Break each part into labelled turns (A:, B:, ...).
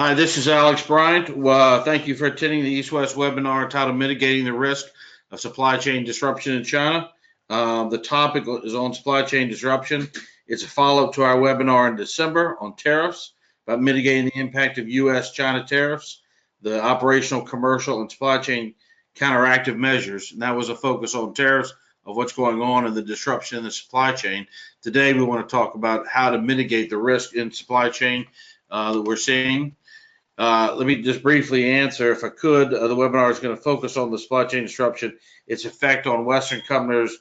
A: Hi, this is Alex Bryant. Thank you for attending the East West webinar entitled Mitigating the Risk of Supply Chain Disruption in China. The topic is on supply chain disruption. It's a follow-up to our webinar in December on tariffs, about mitigating the impact of U.S.-China tariffs, the operational, commercial, and supply chain counteractive measures. And that was a focus on tariffs, of what's going on and the disruption in the supply chain. Today, we want to talk about how to mitigate the risk in supply chain that we're seeing. Let me just briefly answer, if I could. The webinar is going to focus on the supply chain disruption. Its effect on Western companies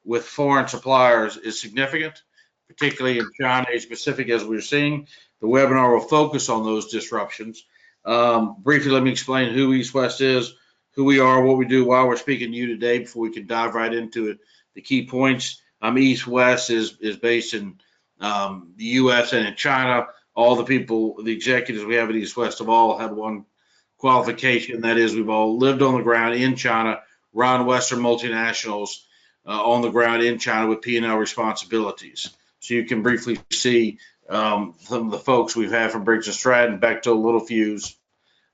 A: with foreign suppliers is significant, particularly in China, Asia Pacific, as we're seeing. The webinar will focus on those disruptions. Briefly, let me explain who East West is, who we are, what we do, why we're speaking to you today, before we can dive right into it. The key points. East West is based in the U.S. and in China. All the people, the executives we have at East West have all had one qualification. That is, we've all lived on the ground in China, run Western multinationals on the ground in China with P&L responsibilities. So you can briefly see some of the folks we've had from Briggs & Stratton, Bechtel, Littelfuse.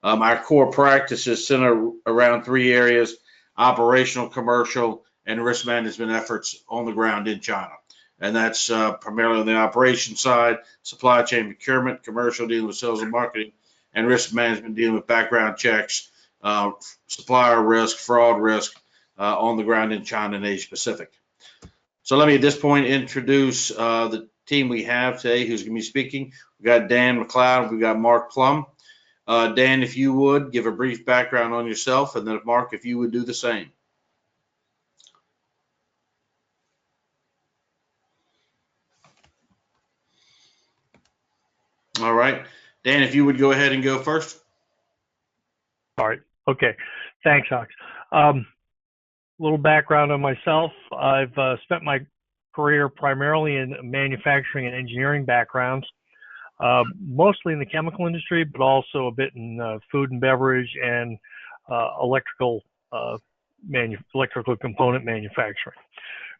A: Our core practices center around three areas: operational, commercial, and risk management efforts on the ground in China. And that's primarily on the operation side, supply chain procurement, commercial dealing with sales and marketing, and risk management dealing with background checks, supplier risk, fraud risk on the ground in China and Asia Pacific. So let me at this point introduce the team we have today who's going to be speaking. We've got Dan McLeod, we've got Mark Plum. Dan, if you would give a brief background on yourself, and then Mark, if you would do the same. All right. Dan, if you would go ahead and go first.
B: All right. Okay. Thanks, Alex. Little background on myself. I've spent my career primarily in manufacturing and engineering backgrounds, mostly in the chemical industry, but also a bit in food and beverage and electrical component manufacturing.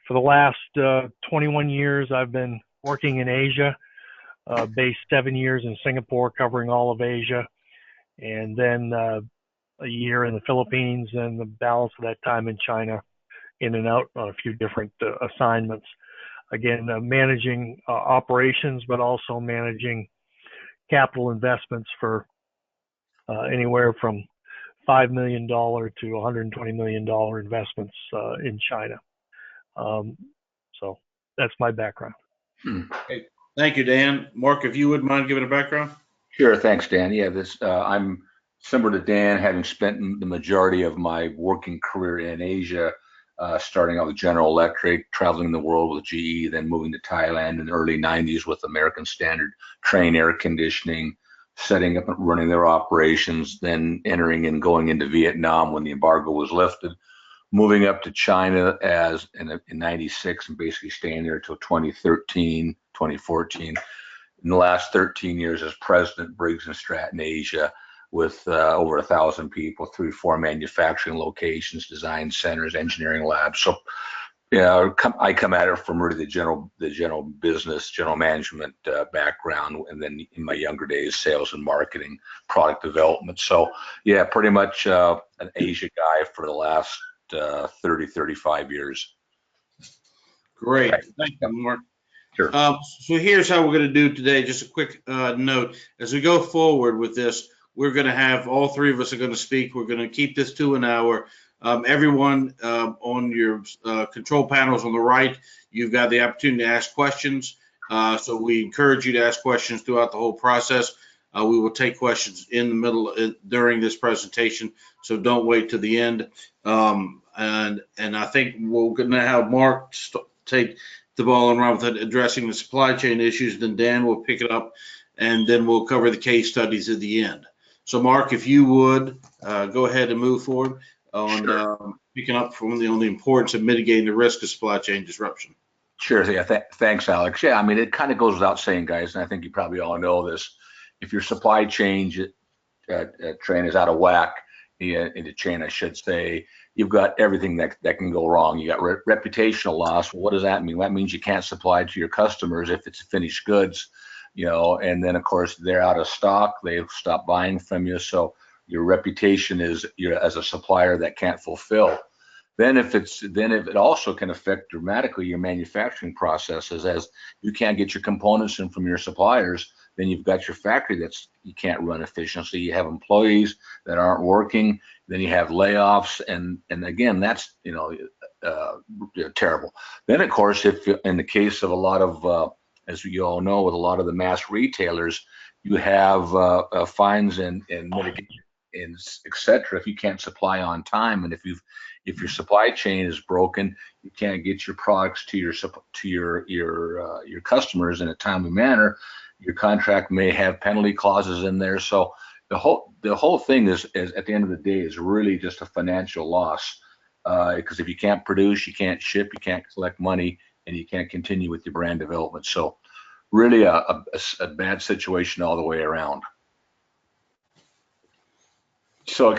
B: For the last 21 years, I've been working in Asia. Based 7 years in Singapore, covering all of Asia, and then a year in the Philippines, and the balance of that time in China, in and out on a few different assignments. Again, managing operations, but also managing capital investments for anywhere from $5 million to $120 million investments in China. So that's my background.
A: Okay. Thank you, Dan. Mark, if you wouldn't mind giving a background.
C: Sure, thanks, Dan. Yeah, I'm similar to Dan, having spent the majority of my working career in Asia, starting out with General Electric, traveling the world with GE, then moving to Thailand in the early 90s with American Standard Trane Air Conditioning, setting up and running their operations, then entering and going into Vietnam when the embargo was lifted, moving up to China in 96 and basically staying there until 2013, 2014. In the last 13 years as president, Briggs & Stratton Asia, with over 1,000 people, 3-4 manufacturing locations, design centers, engineering labs. So, I come at it from really the general business, general management background, and then in my younger days, sales and marketing, product development. So, yeah, pretty much an Asia guy for the last 30, 35 years.
A: Great. Thank you, Mark.
C: Sure.
A: So here's how we're going to do today. Just a quick note. As we go forward with this, we're going to have all three of us are going to speak. We're going to keep this to an hour. Everyone on your control panels on the right, you've got the opportunity to ask questions. So we encourage you to ask questions throughout the whole process. We will take questions in the middle during this presentation, so don't wait to the end. And I think we're going to have Mark take the ball and run with it, addressing the supply chain issues. Then Dan will pick it up, and then we'll cover the case studies at the end. So, Mark, if you would go ahead and move forward on
C: Sure.
A: Picking up on the importance of mitigating the risk of supply chain disruption.
C: Sure. Yeah. Thanks, Alex. Yeah. I mean, it kind of goes without saying, guys, and I think you probably all know this. If your supply chain train is out of whack, into chain, I should say, you've got everything that can go wrong. You got reputational loss. Well, what does that mean? That means you can't supply to your customers if it's finished goods. and then of course they're out of stock, they've stopped buying from you, so your reputation is you're as a supplier that can't fulfill. Then if it also can affect dramatically your manufacturing processes, as you can't get your components in from your suppliers, then you've got your factory you can't run efficiently. You have employees that aren't working, then you have layoffs, and again, that's terrible. Then of course, if in the case of a lot of as you all know, with a lot of the mass retailers, you have fines and mitigation and etc. if you can't supply on time, and if your supply chain is broken, you can't get your products to your customers in a timely manner. Your contract may have penalty clauses in there. So the whole thing is at the end of the day is really just a financial loss, because if you can't produce, you can't ship, you can't collect money, and you can't continue with your brand development. So really a bad situation all the way around. So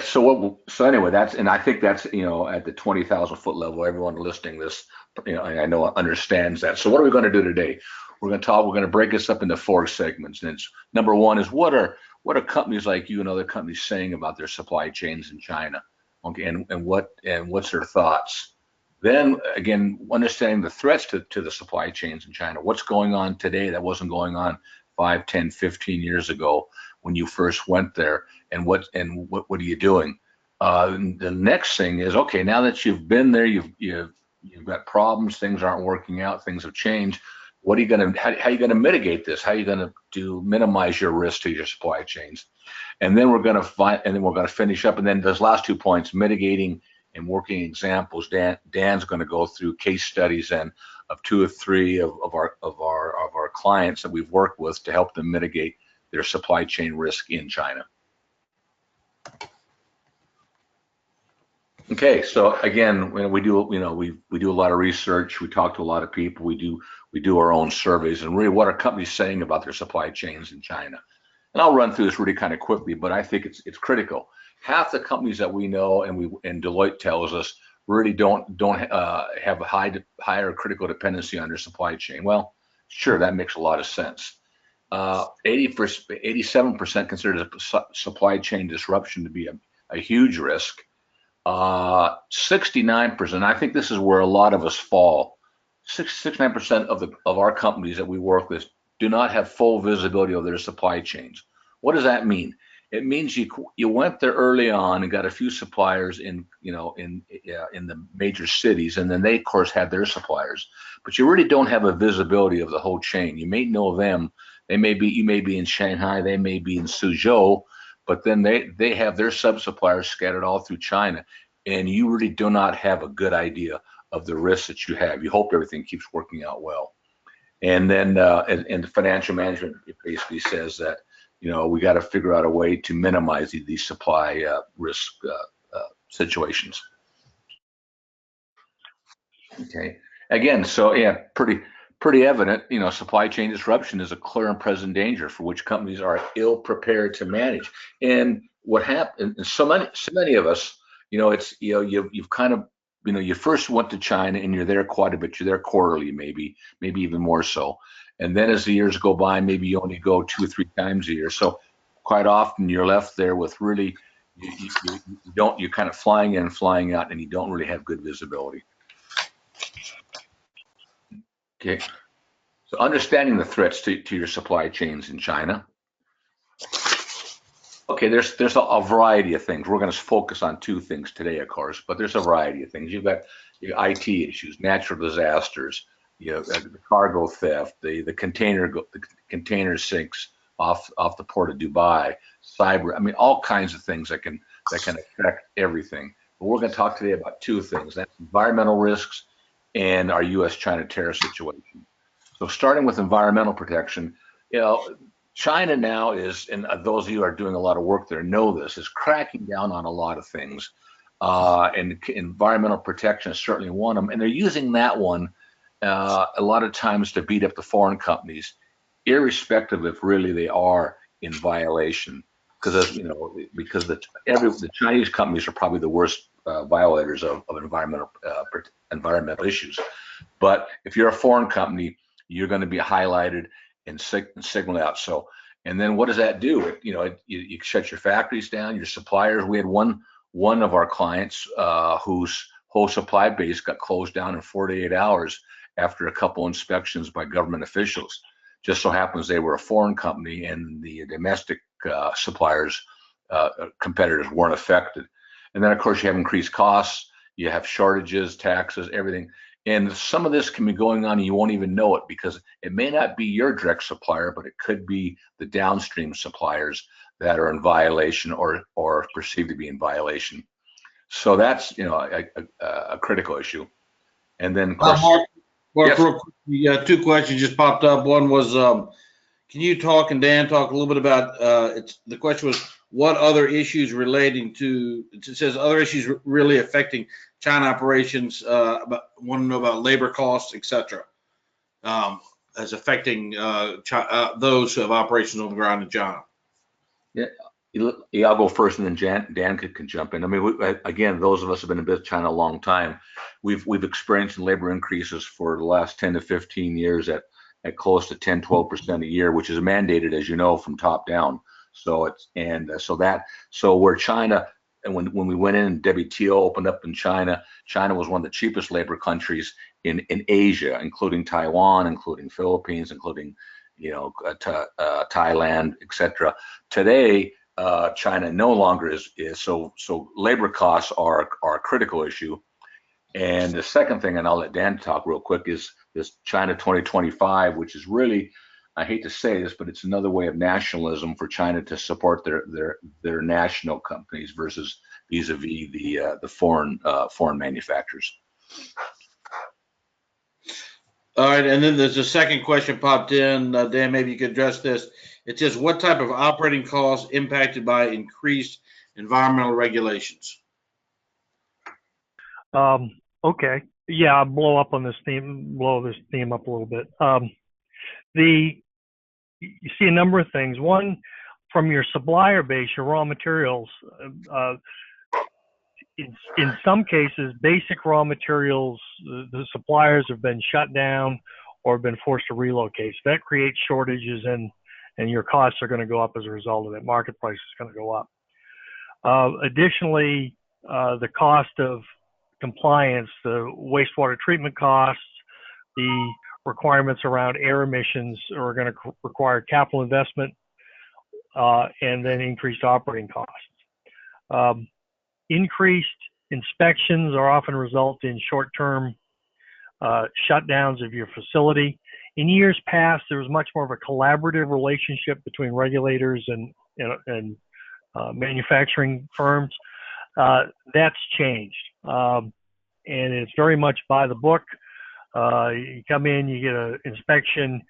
C: anyway, I think that's, at the 20,000 foot level, everyone listening this, I know understands that. So what are we going to do today? We're going to break this up into 4 segments. And it's number 1 is what are companies like you and other companies saying about their supply chains in China? Okay, and what's their thoughts? Then again, understanding the threats to the supply chains in China. What's going on today that wasn't going on 5, 10, 15 years ago when you first went there, and what are you doing? The next thing is, okay, now that you've been there, you've got problems, things aren't working out, things have changed. What are you going to, how are you going to mitigate this? How are you going to minimize your risk to your supply chains? And then we're going to finish up. And then those last 2 points, mitigating and working examples. Dan's going to go through case studies of 2 or 3 of our clients that we've worked with to help them mitigate their supply chain risk in China. Okay, so again, we do a lot of research. We talk to a lot of people. We do our own surveys, and really, what are companies saying about their supply chains in China? And I'll run through this really kind of quickly, but I think it's critical. Half the companies that we know, and Deloitte tells us, really don't have a higher critical dependency on their supply chain. Well, sure, that makes a lot of sense. 87% consider supply chain disruption to be a huge risk. 69%, I think this is where a lot of us fall. 69% of our companies that we work with do not have full visibility of their supply chains. What does that mean? It means you went there early on and got a few suppliers in the major cities, and then they of course have their suppliers, but you really don't have a visibility of the whole chain. You may know them. You may be in Shanghai, they may be in Suzhou, but then they have their sub-suppliers scattered all through China, and you really do not have a good idea of the risks that you have. You hope everything keeps working out well. And then and the financial management, it basically says that, we got to figure out a way to minimize these supply risk situations. Okay. Again, so yeah, pretty evident, supply chain disruption is a clear and present danger for which companies are ill prepared to manage. And what happened, and so many of us, you've kind of, you first went to China and you're there quite a bit. You're there quarterly, maybe even more so. And then as the years go by, maybe you only go 2 or 3 times a year. So quite often you're left there with really, you're kind of flying in and flying out, and you don't really have good visibility. Okay, so understanding the threats to your supply chains in China. Okay, there's a variety of things. We're going to focus on 2 things today, of course, but there's a variety of things. You've got your IT issues, natural disasters, the cargo theft, the container sinks off the port of Dubai, cyber. I mean, all kinds of things that can affect everything. But we're going to talk today about 2 things: that's environmental risks and our U.S.-China tariff situation. So starting with environmental protection, China now is, and those of you who are doing a lot of work there know this, is cracking down on a lot of things. And environmental protection is certainly one of them. And they're using that one a lot of times to beat up the foreign companies, irrespective if really they are in violation. Because the Chinese companies are probably the worst violators of environmental issues. But if you're a foreign company, you're going to be highlighted, and signal out. So, and then what does that do? You shut your factories down, your suppliers. We had one of our clients whose whole supply base got closed down in 48 hours after a couple inspections by government officials. Just so happens they were a foreign company, and the domestic suppliers, competitors, weren't affected. And then, of course, you have increased costs, you have shortages, taxes, everything. And some of this can be going on and you won't even know it, because it may not be your direct supplier, but it could be the downstream suppliers that are in violation or perceived to be in violation. So that's, a critical issue. And then, of course,
A: Mark,
C: yes.
A: real quick, two questions just popped up. One was, can you talk, and Dan talk a little bit about, the question was, what other issues relating to, it says other issues really affecting China operations, want to know about labor costs, et cetera, as affecting those who have operations on the ground in China.
C: Yeah, I'll go first, and then Dan can jump in. I mean, again, those of us who have been in business China a long time, we've experienced labor increases for the last 10 to 15 years at close to 10, 12% a year, which is mandated, as you know, from top down. So so where China, and when we went in, WTO opened up in China. China was one of the cheapest labor countries in Asia, including Taiwan, including Philippines, including Thailand, etc. Today, China no longer is so labor costs are a critical issue. And the second thing, and I'll let Dan talk real quick, is this China 2025, which is really, I hate to say this, but it's another way of nationalism for China to support their national companies versus vis-a-vis the foreign manufacturers.
A: All right, and then there's a second question popped in. Dan, maybe you could address this. It says, what type of operating costs impacted by increased environmental regulations?
B: Okay. Yeah, I'll blow this theme up a little bit. You see a number of things. One, from your supplier base, your raw materials, in some cases, basic raw materials, the suppliers have been shut down or been forced to relocate. So that creates shortages, and your costs are going to go up as a result of that. Market price is going to go up. Additionally, the cost of compliance, the wastewater treatment costs, the requirements around air emissions are going to require capital investment, and then increased operating costs. Increased inspections are often result in short-term shutdowns of your facility. In years past, there was much more of a collaborative relationship between regulators and manufacturing firms. That's changed, and it's very much by the book. You come in, you get an inspection,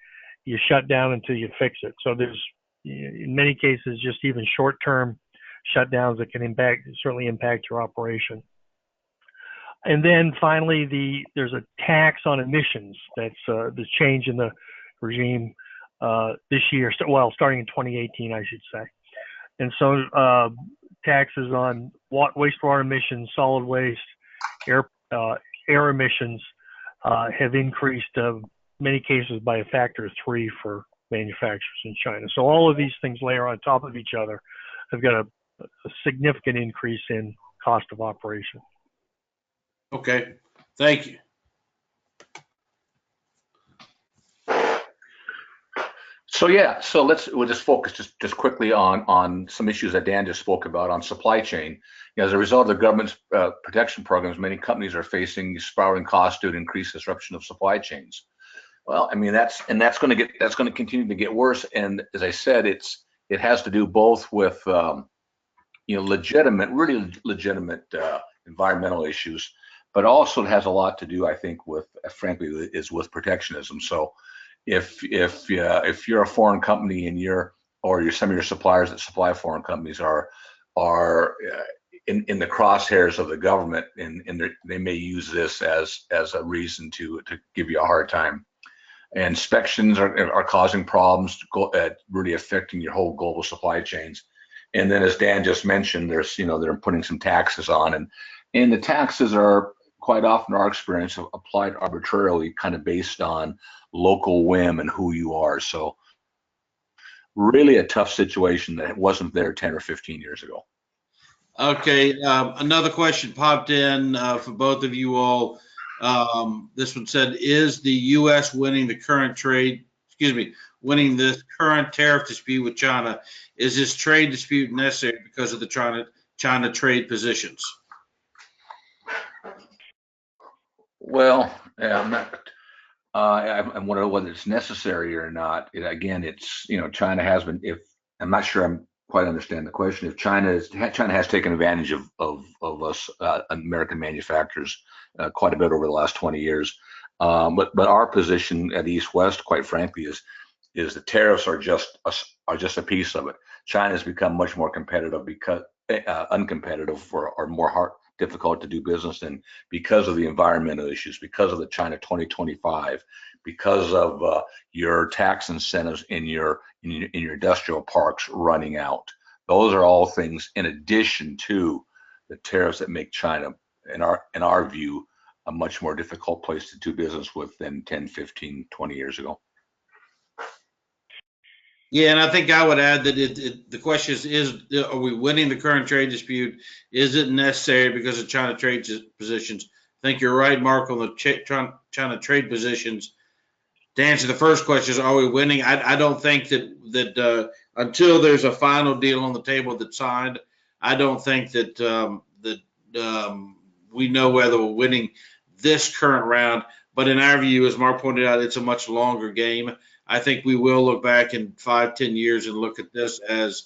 B: you shut down until you fix it. So there's, in many cases, just even short-term shutdowns that can certainly impact your operation. And then finally, there's a tax on emissions. That's the change in the regime this year. Well, starting in 2018, I should say. And so taxes on wastewater emissions, solid waste, air emissions have increased many cases by a factor of 3 for manufacturers in China. So all of these things layer on top of each other have got a significant increase in cost of operation.
A: Okay, thank you.
C: So we'll just focus just quickly on some issues that Dan just spoke about on supply chain. As a result of the government's protection programs, many companies are facing spiraling costs due to increased disruption of supply chains. Well, I mean that's going to continue to get worse. And as I said, it has to do both with really legitimate environmental issues, but also it has a lot to do, I think, with with protectionism. So if you're a foreign company and some of your suppliers that supply foreign companies are in the crosshairs of the government, and they may use this as a reason to give you a hard time. And inspections are causing problems, really affecting your whole global supply chains. And then, as Dan just mentioned, they're putting some taxes on, and the taxes are quite often, our experience, applied arbitrarily, kind of based on local whim and who you are. So really a tough situation that wasn't there 10 or 15 years ago.
A: Okay, another question popped in for both of you all. This one said, is the U.S. winning the current winning this current tariff dispute with China? Is this trade dispute necessary because of the China trade positions?
C: Well, I'm not. I'm wondering whether it's necessary or not. Again, it's, China has been. If I'm not sure, I'm quite understand the question. If China has taken advantage of us American manufacturers quite a bit over the last 20 years. But our position at East West, quite frankly, is the tariffs are just a piece of it. China has become much more competitive because uncompetitive or more difficult to do business in because of the environmental issues, because of the China 2025, because of your tax incentives in your industrial parks running out. Those are all things in addition to the tariffs that make China, in our view, a much more difficult place to do business with than 10, 15, 20 years ago.
A: Yeah, and I think I would add that the question is, are we winning the current trade dispute? Is it necessary because of China trade positions? I think you're right, Mark, on the China trade positions. To answer the first question, is are we winning? I don't think that until there's a final deal on the table that's signed, I don't think that we know whether we're winning this current round. But in our view, as Mark pointed out, it's a much longer game. I think we will look back in 5-10 years and look at this as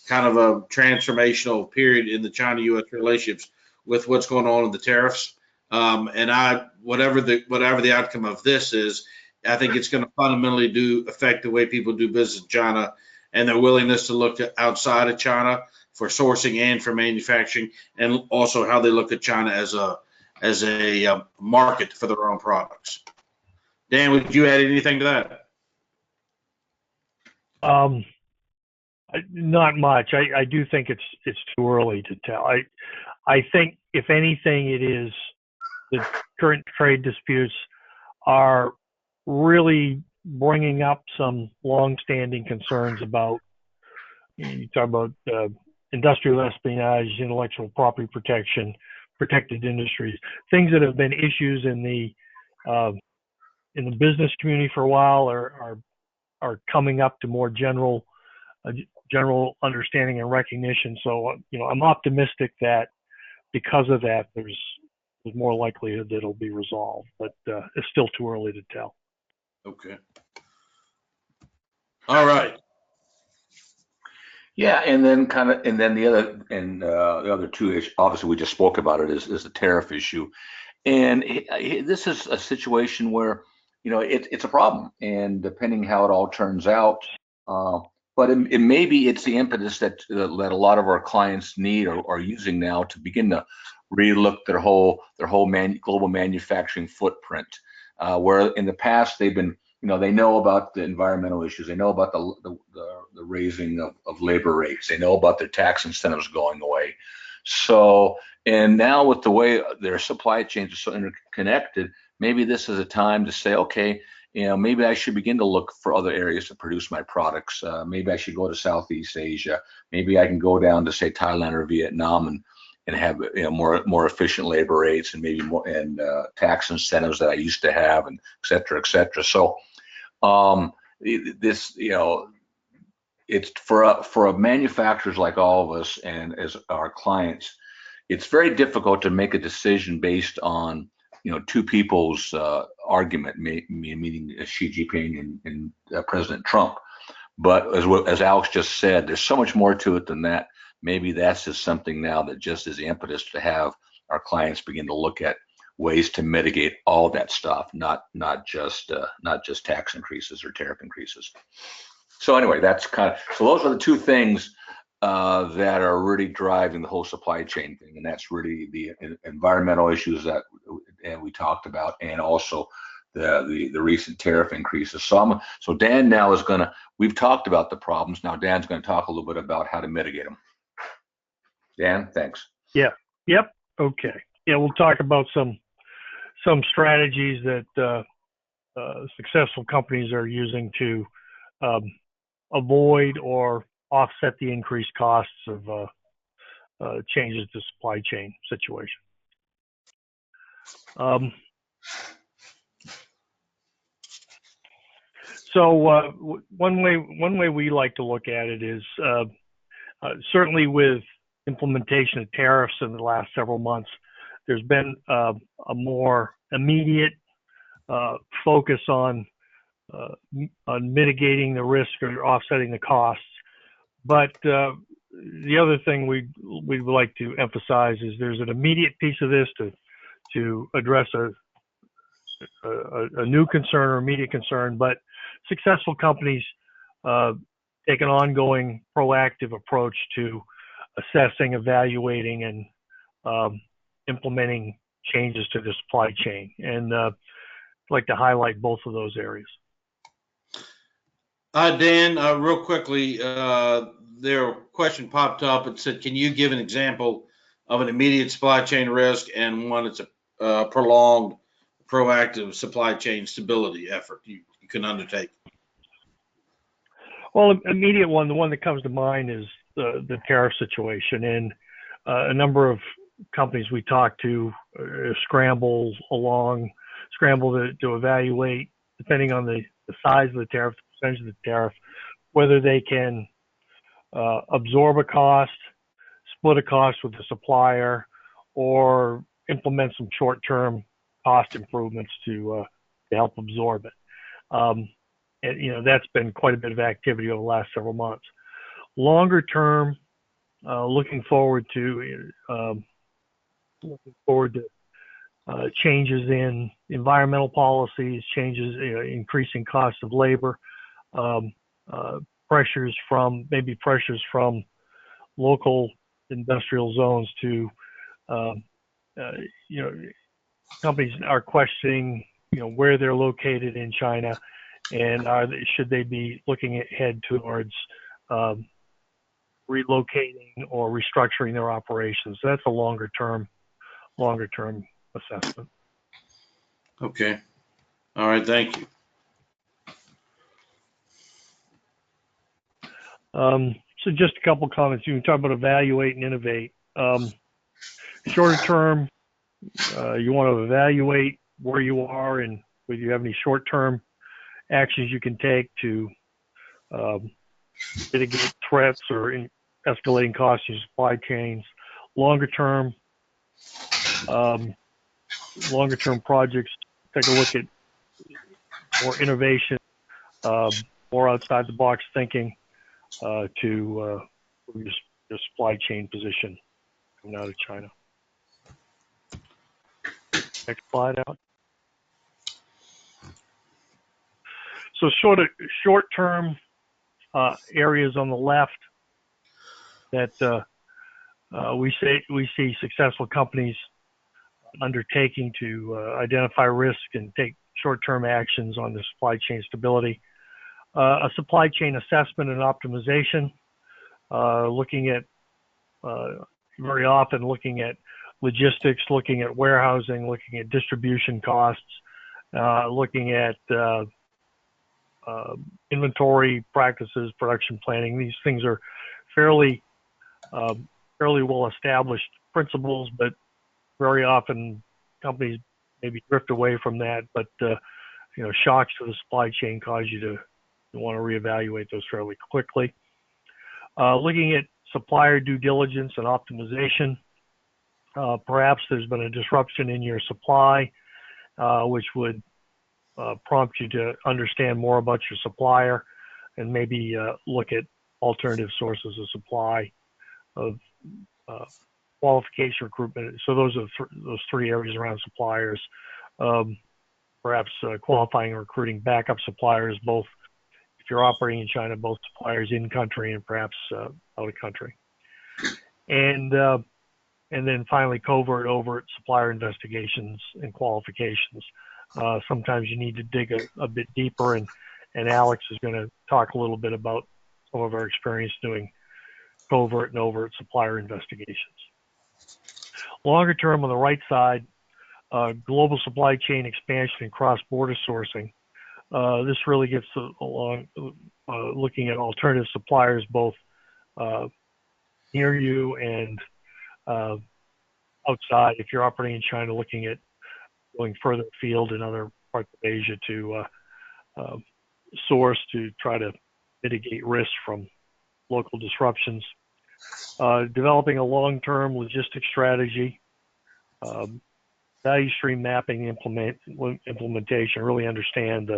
A: kind of a transformational period in the China-U.S. relationships with what's going on in the tariffs. Whatever the outcome of this is, I think it's going to fundamentally affect the way people do business in China and their willingness to look outside of China for sourcing and for manufacturing, and also how they look at China as a market for their own products. Dan, would you add anything to that?
B: Not much. I do think it's too early to tell. I think if anything, it is the current trade disputes are really bringing up some long-standing concerns about, you talk about industrial espionage, intellectual property protection, protected industries, things that have been issues in the business community for a while are coming up to more general understanding and recognition. So, I'm optimistic that because of that, there's more likelihood that it'll be resolved, but it's still too early to tell.
A: Okay. All right.
C: Yeah, and then the other two issues, obviously we just spoke about it, is the tariff issue, and this is a situation where it's a problem, and depending how it all turns out, but it maybe it's the impetus that a lot of our clients need or are using now to begin to relook their whole global manufacturing footprint, where in the past they've been, they know about the environmental issues, they know about the raising of labor rates, they know about their tax incentives going away. So, and now with the way their supply chains are so interconnected, maybe this is a time to say, okay, maybe I should begin to look for other areas to produce my products. Maybe I should go to Southeast Asia. Maybe I can go down to, say, Thailand or Vietnam and have more efficient labor rates and maybe more tax incentives that I used to have, and et cetera, et cetera. So this, it's for manufacturers like all of us and as our clients, it's very difficult to make a decision based on two people's argument, meaning Xi Jinping and President Trump. But as Alex just said, there's so much more to it than that. Maybe that's just something now that just is the impetus to have our clients begin to look at ways to mitigate all that stuff, not just tax increases or tariff increases. So anyway, so those are the two things that are really driving the whole supply chain thing, and that's really the environmental issues that we talked about, and also the recent tariff increases. So Dan now is we've talked about the problems. Now Dan's going to talk a little bit about how to mitigate them. Dan, thanks.
B: Yeah. Yep. Okay. Yeah, we'll talk about some strategies that successful companies are using to avoid or offset the increased costs of changes to supply chain situation. So one way we like to look at it is certainly with implementation of tariffs in the last several months, there's been a more immediate focus on mitigating the risk or offsetting the costs. But the other thing we would like to emphasize is there's an immediate piece of this to address a new concern or immediate concern, but successful companies take an ongoing proactive approach to assessing, evaluating, and implementing changes to the supply chain. And I'd like to highlight both of those areas.
A: Dan, real quickly, their question popped up and said, can you give an example of an immediate supply chain risk and one that's a prolonged, proactive supply chain stability effort you can undertake?
B: Well, immediate one, the one that comes to mind is the tariff situation. And a number of companies we talk to scramble to evaluate, depending on the size of the tariff, the percentage of the tariff, whether they can absorb a cost, split a cost with the supplier, or implement some short-term cost improvements to help absorb it. And that's been quite a bit of activity over the last several months. Longer term, looking forward to changes in environmental policies, changes, increasing costs of labor, pressures from local industrial zones to, companies are questioning, where they're located in China, and should they be looking ahead towards relocating or restructuring their operations. So that's a longer term assessment.
A: Okay. All right. Thank you.
B: So just a couple comments. You can talk about evaluate and innovate. Shorter term, you want to evaluate where you are and whether you have any short-term actions you can take to mitigate threats or escalating costs in supply chains. Longer term projects, take a look at more innovation, more outside the box thinking to your supply chain position coming out of China. Next slide out. So short-term areas on the left that we see successful companies undertaking to identify risk and take short-term actions on the supply chain stability. A supply chain assessment and optimization, very often looking at logistics, looking at warehousing, looking at distribution costs, looking at inventory practices, production planning. These things are fairly well established principles, but very often companies maybe drift away from that. But shocks to the supply chain cause you to want to reevaluate those fairly quickly. Looking at supplier due diligence and optimization. Perhaps there's been a disruption in your supply, which would prompt you to understand more about your supplier and maybe look at alternative sources of supply, of qualification, recruitment. So those are those three areas around suppliers. Perhaps qualifying and recruiting backup suppliers, both if you're operating in China, both suppliers in country and perhaps out of country. And then finally, covert, overt supplier investigations and qualifications. Sometimes you need to dig a bit deeper, and Alex is going to talk a little bit about some of our experience doing covert and overt supplier investigations. Longer term, on the right side, global supply chain expansion and cross-border sourcing. This really gets along looking at alternative suppliers both near you and outside. If you're operating in China, looking at going further afield in other parts of Asia to source to try to mitigate risk from local disruptions. Developing a long-term logistics strategy, value stream mapping, implementation, really understand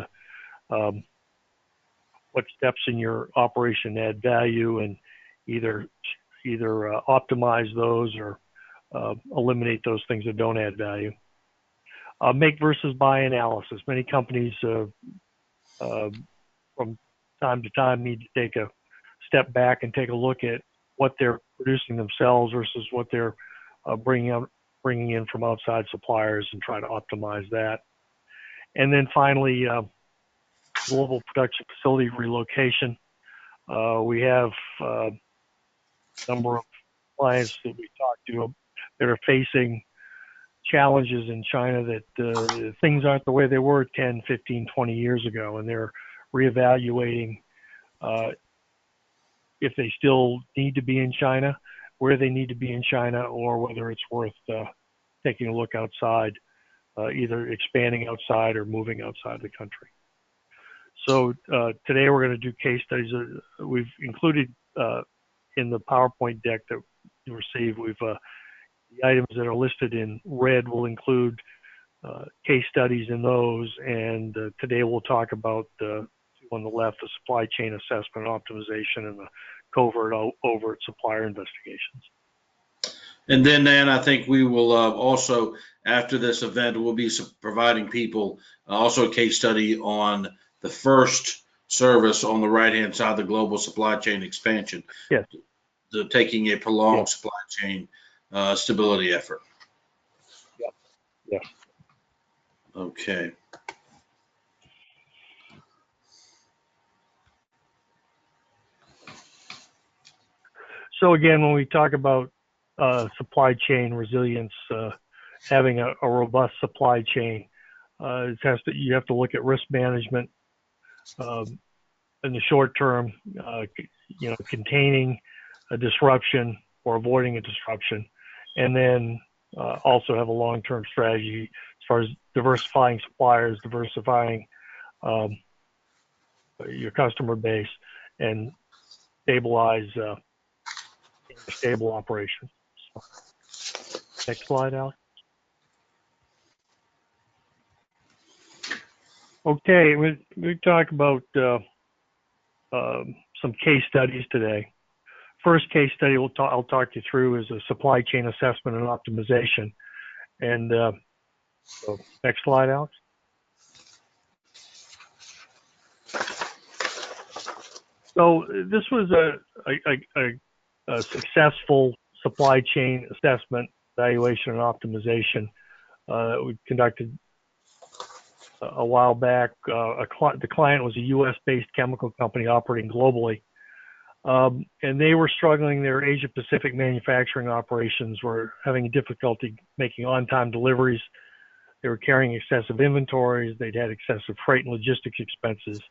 B: what steps in your operation add value and either optimize those or eliminate those things that don't add value. Make versus buy analysis. Many companies from time to time need to take a step back and take a look at what they're producing themselves versus what they're bringing in from outside suppliers and try to optimize that. And then finally, global production facility relocation. We have a number of clients that we talk to that are facing challenges in China that things aren't the way they were 10, 15, 20 years ago, and they're reevaluating if they still need to be in China, where they need to be in China, or whether it's worth taking a look outside, either expanding outside or moving outside the country. So today we're going to do case studies. We've included in the PowerPoint deck that you received, the items that are listed in red will include case studies in those, and today we'll talk about on the left, the supply chain assessment optimization and the covert overt supplier investigations.
A: And then, Dan, I think we will also, after this event, we'll be providing people also a case study on the first service on the right-hand side, the global supply chain expansion.
B: Yes.
A: Taking a prolonged supply chain stability effort.
B: Yep. Yeah.
A: Okay.
B: So again, when we talk about supply chain resilience, having a robust supply chain, you have to look at risk management in the short term, containing a disruption or avoiding a disruption, and then also have a long-term strategy as far as diversifying suppliers, diversifying your customer base, and stable operations. So, next slide, Alex. Okay, we talk about some case studies today. First case study I'll talk you through is a supply chain assessment and optimization. And so next slide, Alex. So this was a successful supply chain assessment, evaluation, and optimization that we conducted a while back. The client was a U.S.-based chemical company operating globally. And they were struggling. Their Asia Pacific manufacturing operations were having difficulty making on-time deliveries. They were carrying excessive inventories. They'd had excessive freight and logistics expenses.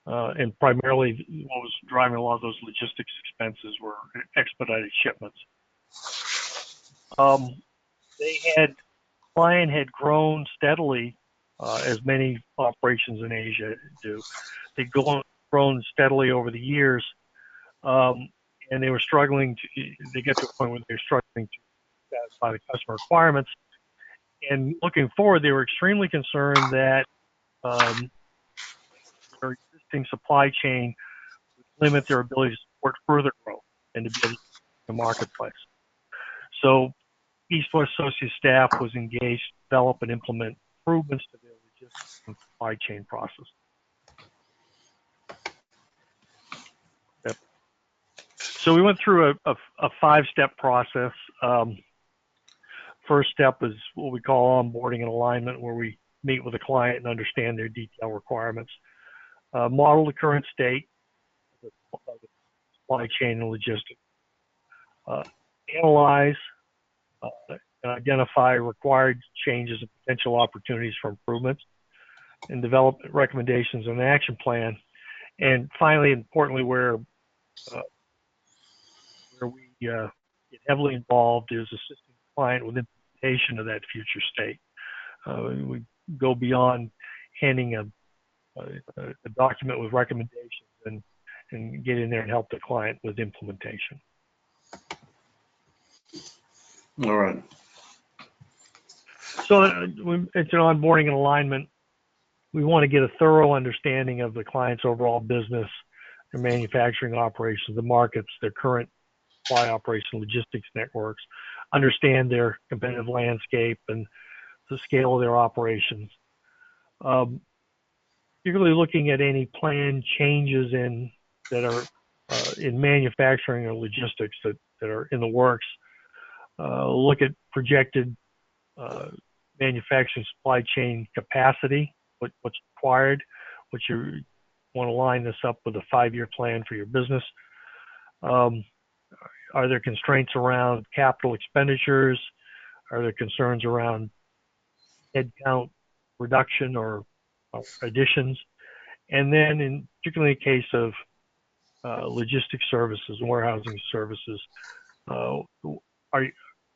B: And primarily what was driving a lot of those logistics expenses were expedited shipments. Client had grown steadily, as many operations in Asia do. They'd grown steadily over the years. And they were struggling they get to a point where they were struggling to satisfy the customer requirements. And looking forward, they were extremely concerned that their existing supply chain would limit their ability to support further growth and to be able to the marketplace. So East West Associates staff was engaged to develop and implement improvements to their logistics and supply chain process. So we went through a five-step process. First step is what we call onboarding and alignment, where we meet with a client and understand their detailed requirements. Model the current state of the supply chain and logistics. Analyze and identify required changes and potential opportunities for improvements. and develop recommendations and an action plan. And finally, importantly, where we get heavily involved is assisting the client with implementation of that future state. We go beyond handing a document with recommendations and get in there and help the client with implementation.
A: All right.
B: So it's an onboarding and alignment. We want to get a thorough understanding of the client's overall business, their manufacturing operations, the markets, their current supply operation, logistics networks, understand their competitive landscape and the scale of their operations. Particularly looking at any planned changes that are in manufacturing or logistics that are in the works. Look at projected manufacturing supply chain capacity, what's required, what you want to line this up with a 5-year plan for your business. Are there constraints around capital expenditures? Are there concerns around headcount reduction or additions? And then, particularly in the case of logistics services and warehousing services,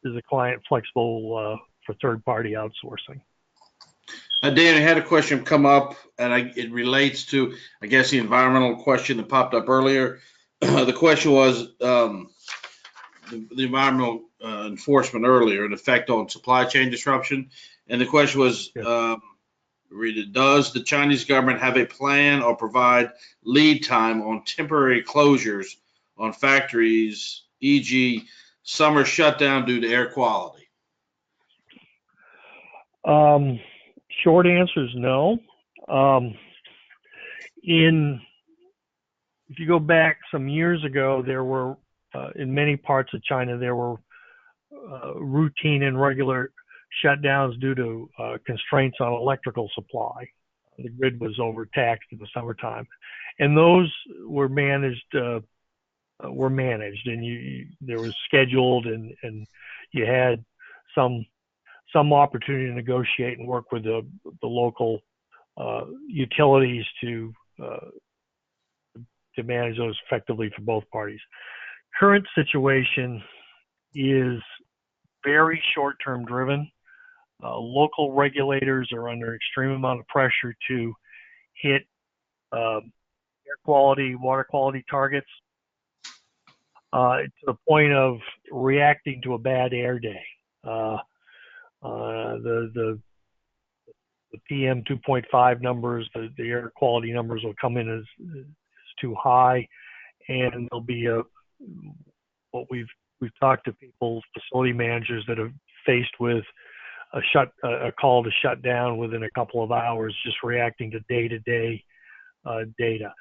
B: is the client flexible for third-party outsourcing?
A: Dan, I had a question come up, and it relates to, I guess, the environmental question that popped up earlier. The question was the environmental enforcement earlier, an effect on supply chain disruption. And the question was,
B: Yes.
A: Does the Chinese government have a plan or provide lead time on temporary closures on factories, e.g., summer shutdown due to air quality?
B: Short answer is no. If you go back some years ago, there were in many parts of China there were routine and regular shutdowns due to constraints on electrical supply. The grid was overtaxed in the summertime, and those were managed. And there was scheduled, and you had some opportunity to negotiate and work with the local utilities to manage those effectively for both parties. Current situation is very short-term driven. Local regulators are under extreme amount of pressure to hit air quality, water quality targets to the point of reacting to a bad air day. The PM 2.5 numbers, the air quality numbers will come in as too high, and there'll be what we've talked to people, facility managers that have faced with a call to shut down within a couple of hours, just reacting to day-to-day data.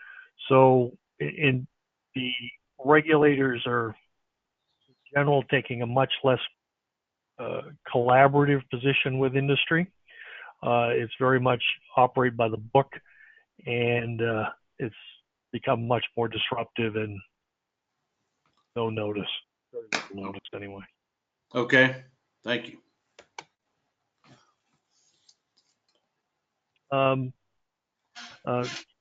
B: So in the regulators are in general taking a much less collaborative position with industry. It's very much operate by the book, and it's become much more disruptive and no notice. Very little notice anyway.
A: Okay, thank you.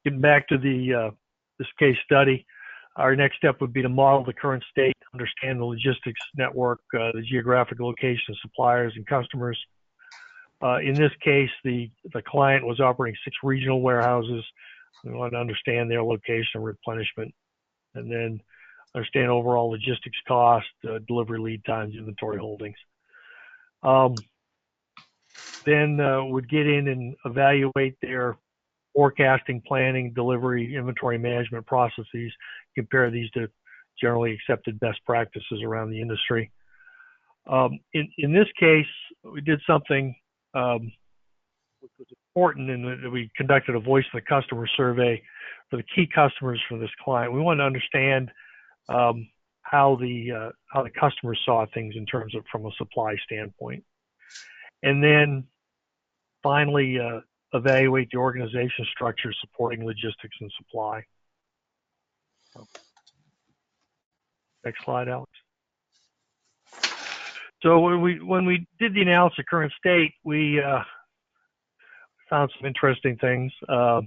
B: Getting back to this case study, our next step would be to model the current state, understand the logistics network, the geographic location of suppliers and customers. In this case, the client was operating 6 regional warehouses. We want to understand their location and replenishment, and then understand overall logistics cost, delivery lead times, inventory holdings. Then would get in and evaluate their forecasting, planning, delivery, inventory management processes, compare these to generally accepted best practices around the industry. In this case, we did something which was important in that we conducted a voice of the customer survey for the key customers for this client. We wanted to understand how the customers saw things in terms of from a supply standpoint, and then finally evaluate the organization structure supporting logistics and supply. Next slide, Alex. So when we did the analysis of current state, we found some interesting things. The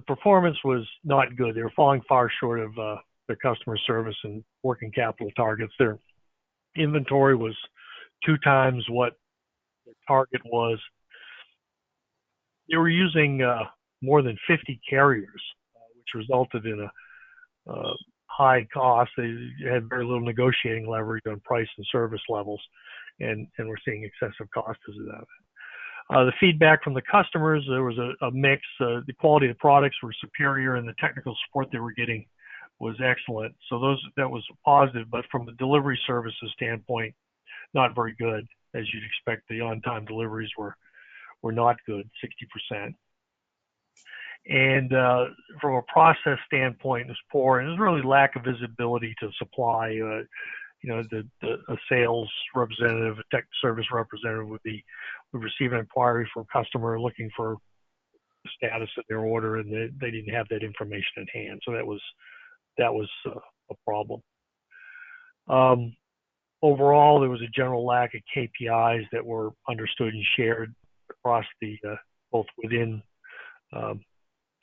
B: performance was not good. They were falling far short of their customer service and working capital targets. Their inventory was 2 times what the target was. They were using more than 50 carriers, which resulted in a high cost. They had very little negotiating leverage on price and service levels, and we're seeing excessive costs because of that. The feedback from the customers, there was a mix. The quality of the products were superior, and the technical support they were getting was excellent. So that was positive, but from the delivery services standpoint, not very good. As you'd expect, the on-time deliveries were not good, 60%. And from a process standpoint, it was poor, and there's really lack of visibility to supply. A sales representative, a tech service representative would receive an inquiry from a customer looking for the status of their order, and they didn't have that information in hand. So that was a problem. Overall, there was a general lack of KPIs that were understood and shared across both within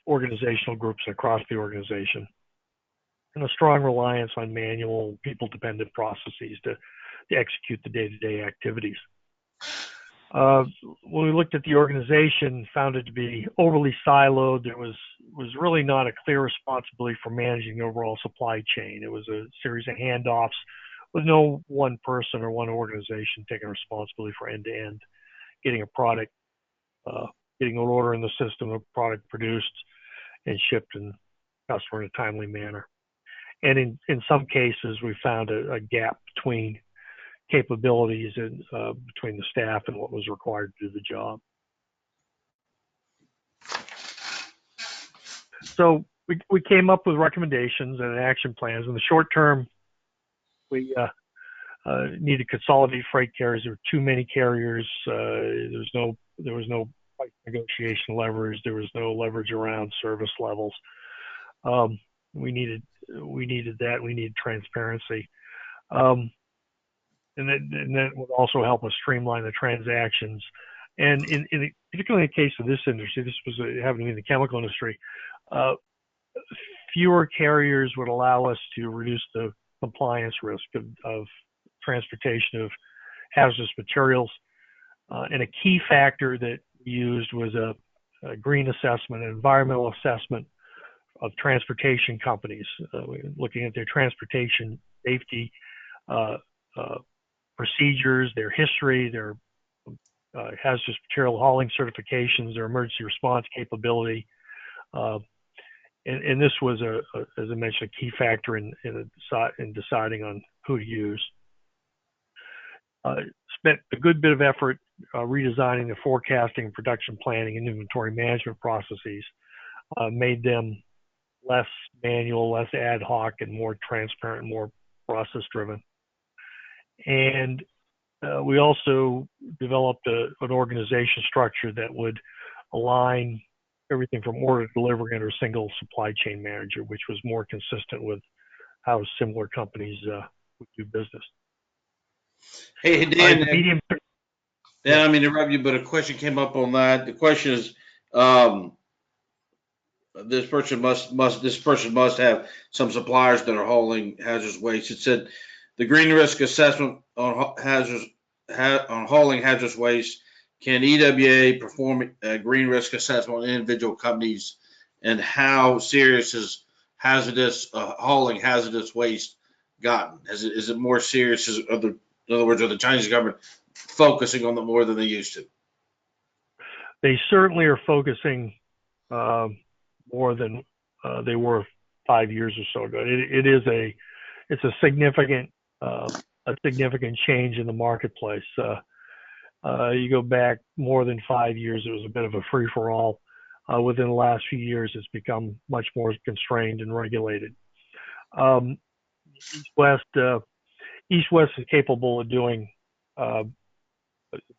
B: organizational groups and across the organization, and a strong reliance on manual, people-dependent processes to execute the day-to-day activities. When we looked at the organization, found it to be overly siloed. There was really not a clear responsibility for managing the overall supply chain. It was a series of handoffs with no one person or one organization taking responsibility for end-to-end, getting a product, getting an order in the system, a product produced and shipped and customer in a timely manner. And in some cases, we found a gap between capabilities and between the staff and what was required to do the job. So we came up with recommendations and action plans. In the short term, we need to consolidate freight carriers. There were too many carriers. There was no price negotiation leverage. There was no leverage around service levels. We needed that. We needed transparency. And that would also help us streamline the transactions. And particularly in the case of this industry, this was happening in the chemical industry, fewer carriers would allow us to reduce the compliance risk of transportation of hazardous materials. And a key factor that we used was a green assessment, an environmental assessment of transportation companies, looking at their transportation safety procedures, their history, their hazardous material hauling certifications, their emergency response capability. And this was, as I mentioned, a key factor in deciding on who to use. Spent a good bit of effort redesigning the forecasting, production planning, and inventory management processes, made them less manual, less ad hoc, and more transparent, more process-driven. And we also developed an organization structure that would align everything from order to delivery under a single supply chain manager, which was more consistent with how similar companies would do business.
A: Hey, Dan, Dan, I mean to interrupt you, but a question came up on that. The question is, this person must have some suppliers that are hauling hazardous waste. It said the green risk assessment on hauling hazardous waste. Can EWA perform a green risk assessment on individual companies, and how serious is hauling hazardous waste gotten? Is it more serious? In other words, are the Chinese government focusing on it more than they used to?
B: They certainly are focusing more than they were 5 years or so ago. It's a significant change in the marketplace. You go back more than 5 years, it was a bit of a free-for-all. Within the last few years, it's become much more constrained and regulated. East West is capable of doing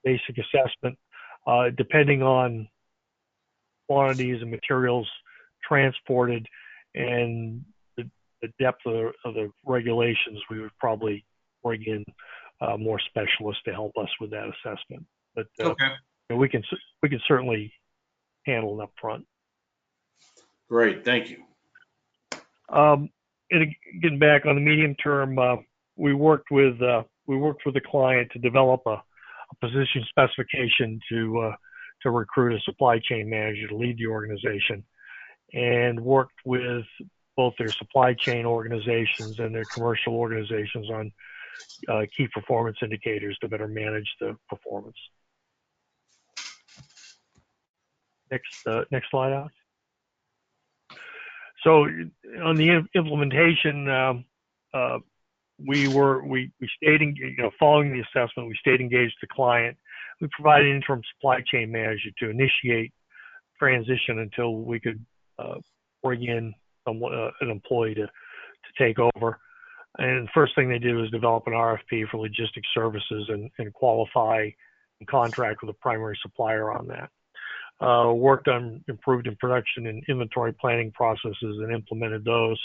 B: basic assessment, depending on quantities and materials transported and the depth of the regulations. We would probably bring in more specialists to help us with that assessment. But
A: okay.
B: we can certainly handle it up front.
A: Great, thank you.
B: And getting back on the medium term, we worked with the client to develop a position specification to recruit a supply chain manager to lead the organization, and worked with both their supply chain organizations and their commercial organizations on key performance indicators to better manage the performance. Next slide, Alex. So on the implementation, we stayed, following the assessment, we stayed engaged with the client. We provided an interim supply chain manager to initiate transition until we could bring in an employee to take over. And the first thing they did was develop an RFP for logistics services and qualify and contract with a primary supplier on that. Worked on improved in production and inventory planning processes and implemented those.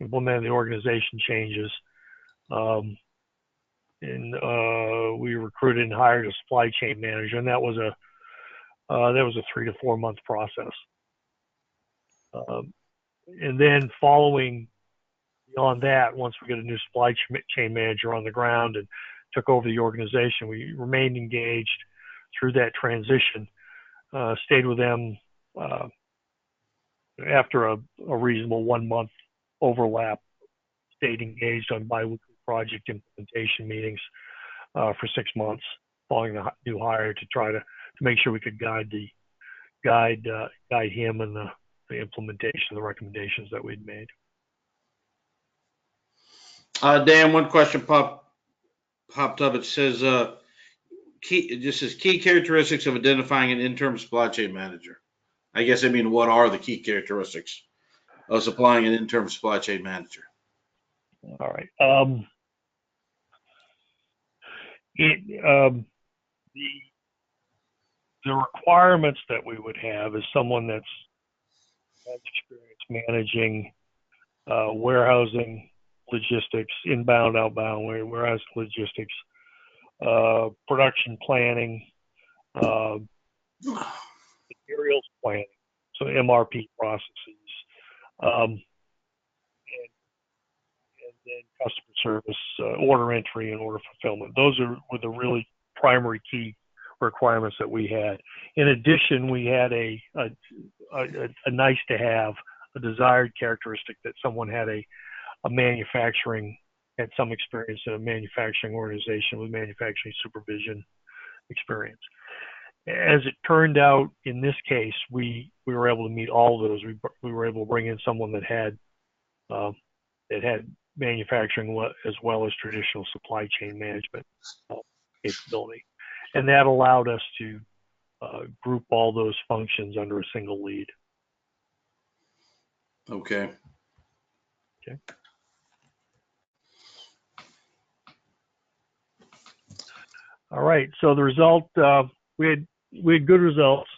B: Implemented the organization changes. And we recruited and hired a supply chain manager, and that was a 3 to 4 month process. And then following beyond that, once we got a new supply chain manager on the ground and took over the organization, we remained engaged through that transition. Stayed with them after a reasonable 1 month overlap. Stayed engaged on biweekly project implementation meetings for 6 months following the new hire to try to make sure we could guide him in the implementation of the recommendations that we'd made.
A: Dan, one question popped up. It says key characteristics of identifying an interim supply chain manager. I guess I mean, what are the key characteristics of supplying an interim supply chain manager?
B: All right. The requirements that we would have is someone that's has experience managing warehousing, logistics, inbound, outbound, warehouse logistics, production planning, materials planning, so MRP processes, and then customer service, order entry, and order fulfillment. Those were the really primary key requirements that we had. In addition, we had a nice to have, a desired characteristic that someone had had some experience in a manufacturing organization with manufacturing supervision experience. As it turned out, in this case, we were able to meet all of those. We were able to bring in someone that had manufacturing as well as traditional supply chain management capability, and that allowed us to group all those functions under a single lead.
A: Okay.
B: All right. So the result, we had good results.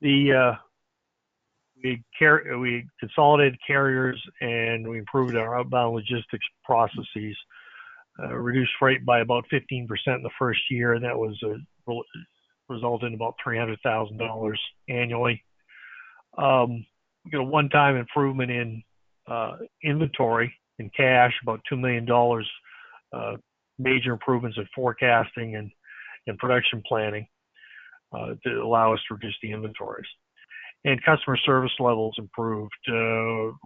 B: We consolidated carriers and we improved our outbound logistics processes. Reduced freight by about 15% in the first year, and that was resulted in about $300,000 annually. We got a one-time improvement in inventory and cash, about $2 million. Major improvements in forecasting and production planning to allow us to reduce the inventories. And customer service levels improved.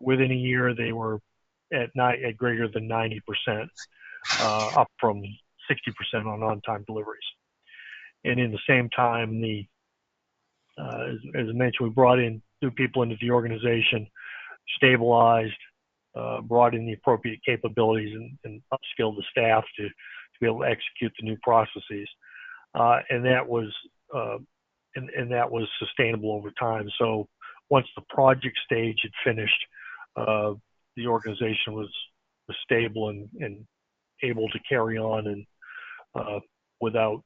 B: Within a year, they were at greater than 90%, up from 60% on-time deliveries. And in the same time, as I mentioned, we brought in new people into the organization, stabilized, brought in the appropriate capabilities and upskilled the staff to be able to execute the new processes, and that was sustainable over time. So once the project stage had finished, the organization was stable and able to carry on and without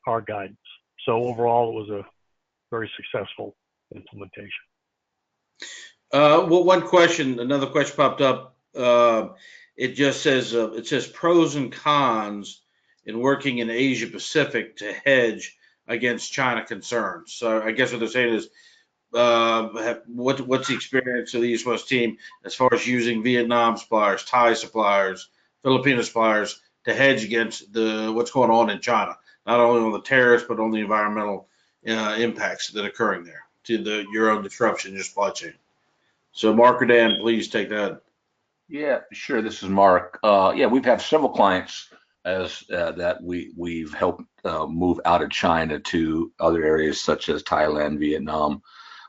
B: our guidance. So overall, it was a very successful implementation.
A: Well, another question popped up. It just says pros and cons in working in Asia Pacific to hedge against China concerns. So I guess what they're saying is, what's the experience of the East West team as far as using Vietnam suppliers, Thai suppliers, Filipino suppliers to hedge against what's going on in China, not only on the tariffs but on the environmental impacts that are occurring there to your own disruption in your supply chain. So Mark or Dan, please take that.
C: Yeah, sure. This is Mark. Yeah, we've had several clients as that we've helped move out of China to other areas such as Thailand, Vietnam.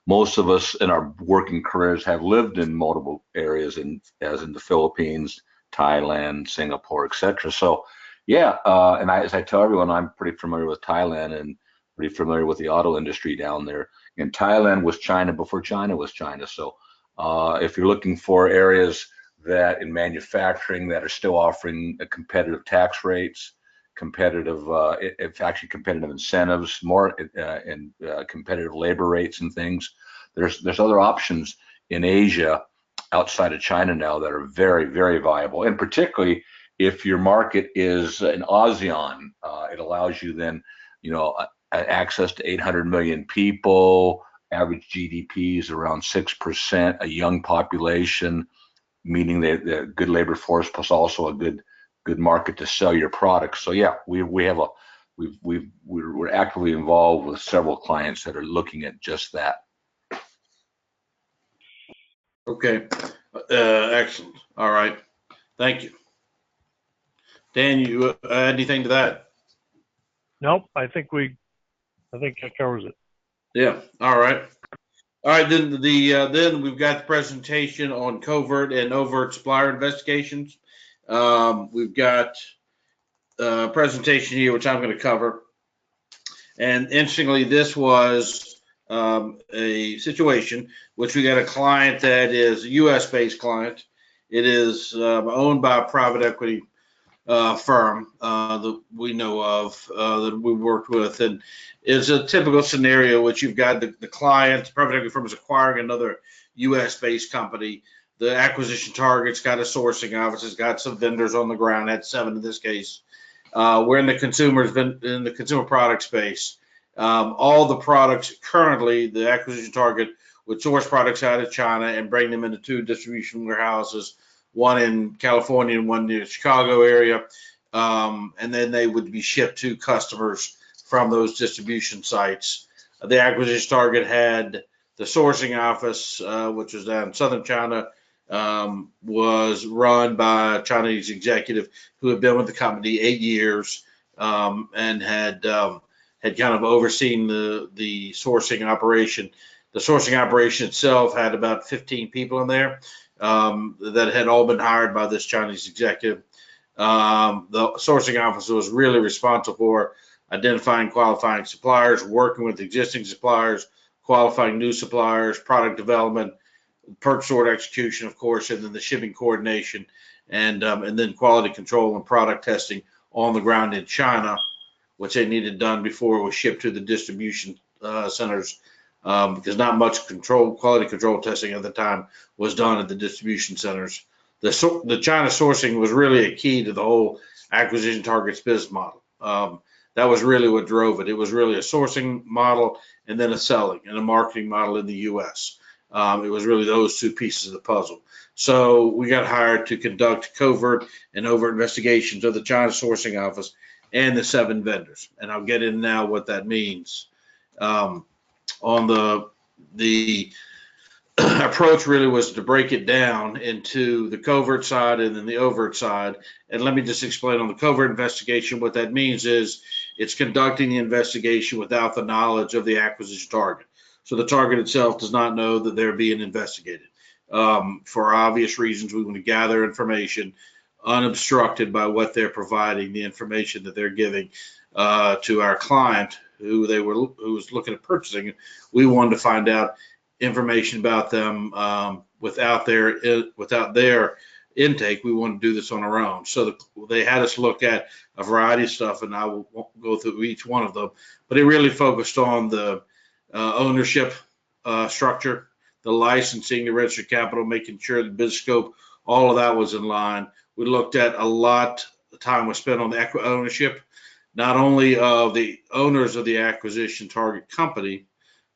C: Most of us in our working careers have lived in multiple areas, as in the Philippines, Thailand, Singapore, etc. So, yeah, and as I tell everyone, I'm pretty familiar with Thailand and pretty familiar with the auto industry down there. And Thailand was China before China was China. So, if you're looking for areas that in manufacturing that are still offering competitive tax rates, competitive, it's actually competitive incentives, more and competitive labor rates and things. There's other options in Asia outside of China now that are very, very viable, and particularly if your market is an ASEAN, it allows you then, access to 800 million people, average GDP is around 6%, a young population, meaning the good labor force plus also a good market to sell your products. So yeah, we're actively involved with several clients that are looking at just that.
A: Okay, excellent. All right, thank you. Dan, you add anything to that?
B: Nope, I think that covers it.
A: Yeah. All right. All right. Then then we've got the presentation on covert and overt supplier investigations. We've got a presentation here, which I'm going to cover. And interestingly, this was a situation which we got a client that is a U.S.-based client. It is owned by a private equity firm that we know of, that we worked with, and it's a typical scenario which you've got the client, the private equity firm is acquiring another U.S.-based company. The acquisition target's got a sourcing office, it's got some vendors on the ground, had 7 in this case. We're in the consumer product space. All the products currently, the acquisition target would source products out of China and bring them into 2 distribution warehouses, one in California and one near the Chicago area. And then they would be shipped to customers from those distribution sites. The acquisition target had the sourcing office, which was down in southern China, was run by a Chinese executive who had been with the company 8 years, and had kind of overseen the sourcing operation. The sourcing operation itself had about 15 people in there that had all been hired by this Chinese executive. The sourcing officer was really responsible for identifying, qualifying suppliers, working with existing suppliers, qualifying new suppliers, product development, purchase order execution, of course, and then the shipping coordination, and then quality control and product testing on the ground in China, which they needed done before it was shipped to the distribution centers, because not much quality control testing at the time was done at the distribution centers. The China sourcing was really a key to the whole acquisition targets business model. That was really what drove it. It was really a sourcing model and then a selling and a marketing model in the U.S. It was really those 2 pieces of the puzzle. So we got hired to conduct covert and overt investigations of the China sourcing office and the 7 vendors. And I'll get in now what that means. On the approach really was to break it down into the covert side and then the overt side. And let me just explain on the covert investigation, what that means is it's conducting the investigation without the knowledge of the acquisition target. So the target itself does not know that they're being investigated. For obvious reasons, we want to gather information unobstructed by what they're providing, the information that they're giving to our client who was looking at purchasing. We wanted to find out information about them without their intake. We want to do this on our own. So they had us look at a variety of stuff, and I will go through each one of them. But it really focused on the ownership structure, the licensing, the registered capital, making sure the business scope, all of that was in line. We looked at a lot time was spent on the ownership, not only of the owners of the acquisition target company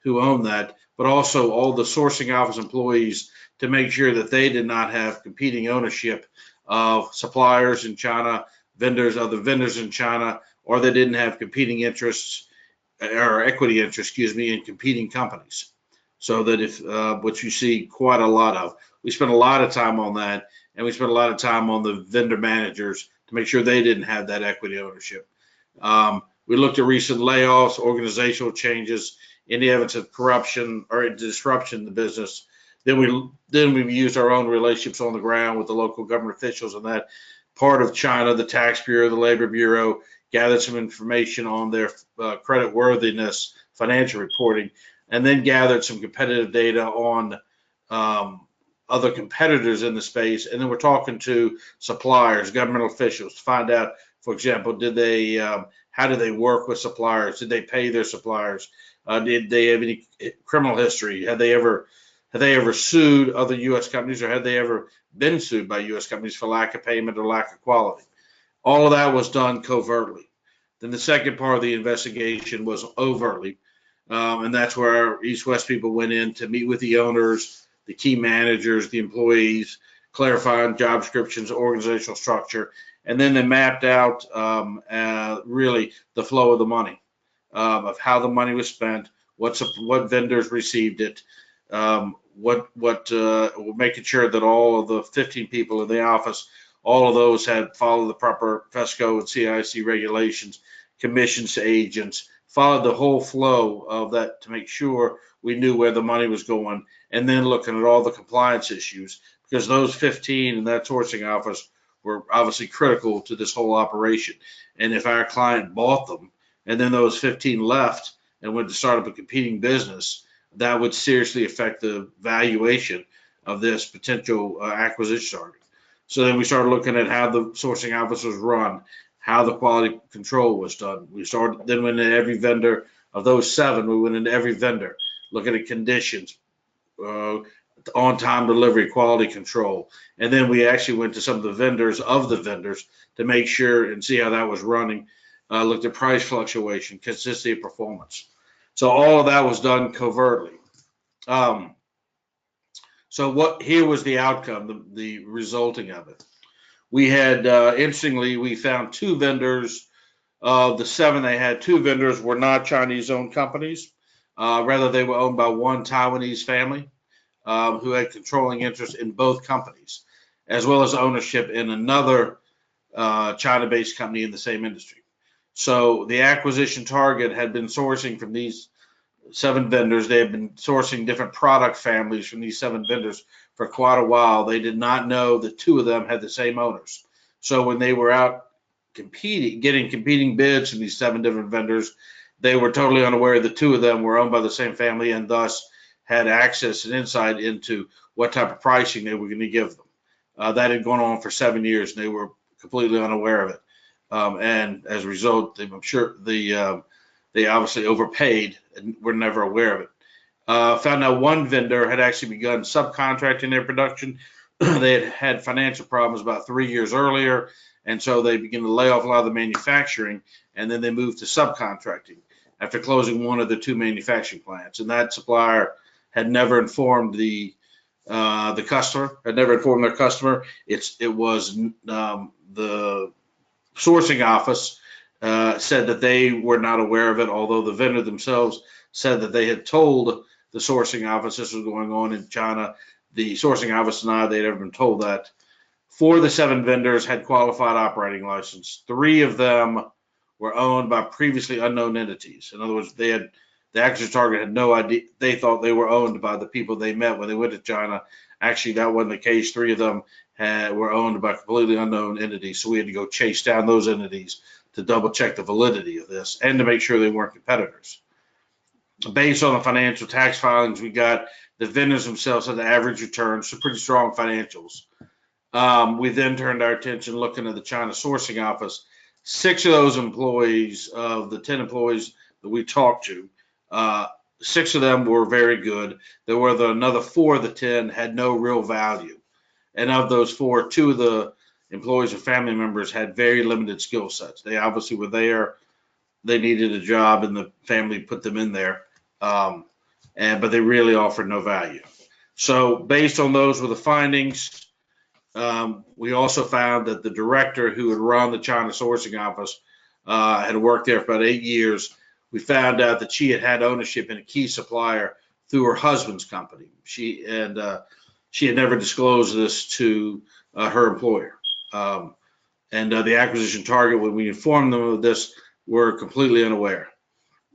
A: who own that, but also all the sourcing office employees to make sure that they did not have competing ownership of suppliers in China, other vendors in China, or they didn't have competing interests or equity interests, excuse me, in competing companies. So that if what you see quite a lot of, we spent a lot of time on that, and we spent a lot of time on the vendor managers to make sure they didn't have that equity ownership. We looked at recent layoffs, organizational changes, any evidence of corruption or disruption in the business. Then we used our own relationships on the ground with the local government officials in that part of China, the tax bureau, the labor bureau, gathered some information on their credit worthiness, financial reporting, and then gathered some competitive data on other competitors in the space. And then we're talking to suppliers, government officials to find out, for example, how do they work with suppliers? Did they pay their suppliers? Did they have any criminal history? Had they ever sued other U.S. companies, or had they ever been sued by U.S. companies for lack of payment or lack of quality? All of that was done covertly. Then the second part of the investigation was overtly, and that's where our East-West people went in to meet with the owners, the key managers, the employees, clarifying job descriptions, organizational structure, and then they mapped out really the flow of the money, of how the money was spent, what vendors received it, making sure that all of the 15 people in the office, all of those had followed the proper FESCO and CIC regulations, commissions to agents, followed the whole flow of that to make sure we knew where the money was going, and then looking at all the compliance issues, because those 15 in that sourcing office were obviously critical to this whole operation. And if our client bought them and then those 15 left and went to start up a competing business, that would seriously affect the valuation of this potential acquisition target. So then we started looking at how the sourcing office was run, how the quality control was done. Then went into every vendor of those 7. We went into every vendor, looking at conditions, on-time delivery, quality control, and then we actually went to some of the vendors to make sure and see how that was running. Looked at price fluctuation, consistency of performance. So all of that was done covertly. Here was the outcome, the resulting of it. We had, interestingly, we found 2 vendors. Of the 7 they had, 2 vendors were not Chinese-owned companies. Rather, they were owned by one Taiwanese family who had controlling interest in both companies, as well as ownership in another China-based company in the same industry. So the acquisition target had been sourcing from these 7 vendors. They had been sourcing different product families from these 7 vendors for quite a while. They did not know that 2 of them had the same owners. So when they were out getting competing bids from these 7 different vendors, they were totally unaware that 2 of them were owned by the same family and thus had access and insight into what type of pricing they were going to give them. That had gone on for 7 years, and they were completely unaware of it. And as a result, I'm sure they obviously overpaid and were never aware of it. Found out one vendor had actually begun subcontracting their production. They had financial problems about 3 years earlier, and so they began to lay off a lot of the manufacturing, and then they moved to subcontracting after closing one of the 2 manufacturing plants. And that supplier had never informed the customer, had never informed their customer. It was the sourcing office said that they were not aware of it, although the vendor themselves said that they had told the sourcing office this was going on in China. The sourcing office denied they'd ever been told that. 4 of the 7 vendors had qualified operating license. 3 of them were owned by previously unknown entities. In other words, the acquisition target had no idea. They thought they were owned by the people they met when they went to China. Actually, that wasn't the case. 3 of them were owned by completely unknown entities. So we had to go chase down those entities to double check the validity of this and to make sure they weren't competitors. Based on the financial tax filings we got, the vendors themselves had the average returns, so pretty strong financials. We then turned our attention looking at the China sourcing office. 6 of those employees, of the 10 employees that we talked to, 6 of them were very good. There were another 4 of the 10 had no real value. And of those 4, 2 of the employees or family members had very limited skill sets. They obviously were there, they needed a job, and the family put them in there, but they really offered no value. So based on those were the findings. We also found that the director who had run the China sourcing office had worked there for about 8 years. We found out that she had had ownership in a key supplier through her husband's company. She had never disclosed this to her employer. The acquisition target, when we informed them of this, were completely unaware.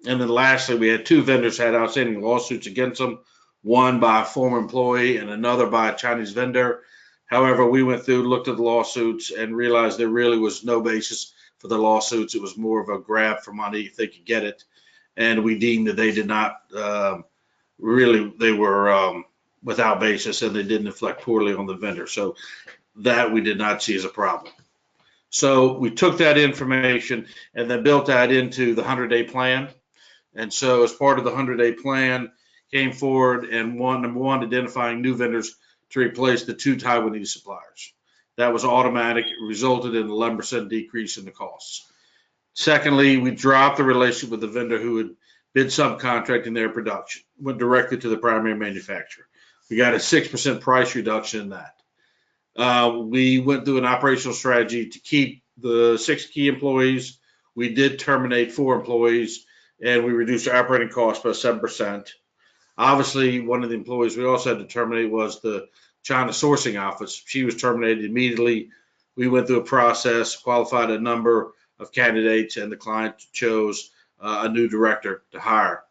A: And then lastly, we had 2 vendors had outstanding lawsuits against them, one by a former employee and another by a Chinese vendor. However, we went through, looked at the lawsuits, and realized there really was no basis for the lawsuits. It was more of a grab for money if they could get it. And we deemed that they did not they were without basis, and they didn't reflect poorly on the vendor. So that we did not see as a problem. So we took that information and then built that into the 100-day plan. And so as part of the 100-day plan, came forward and number one, identifying new vendors to replace the 2 Taiwanese suppliers. That was automatic. It resulted in an 11% decrease in the costs. Secondly, we dropped the relationship with the vendor who had been subcontracting their production, went directly to the primary manufacturer. We got a 6% price reduction in that. We went through an operational strategy to keep the 6 key employees. We did terminate 4 employees, and we reduced our operating costs by 7%. Obviously, one of the employees we also had to terminate was the China sourcing office. She was terminated immediately. We went through a process, qualified a number of candidates, and the client chose a new director to hire.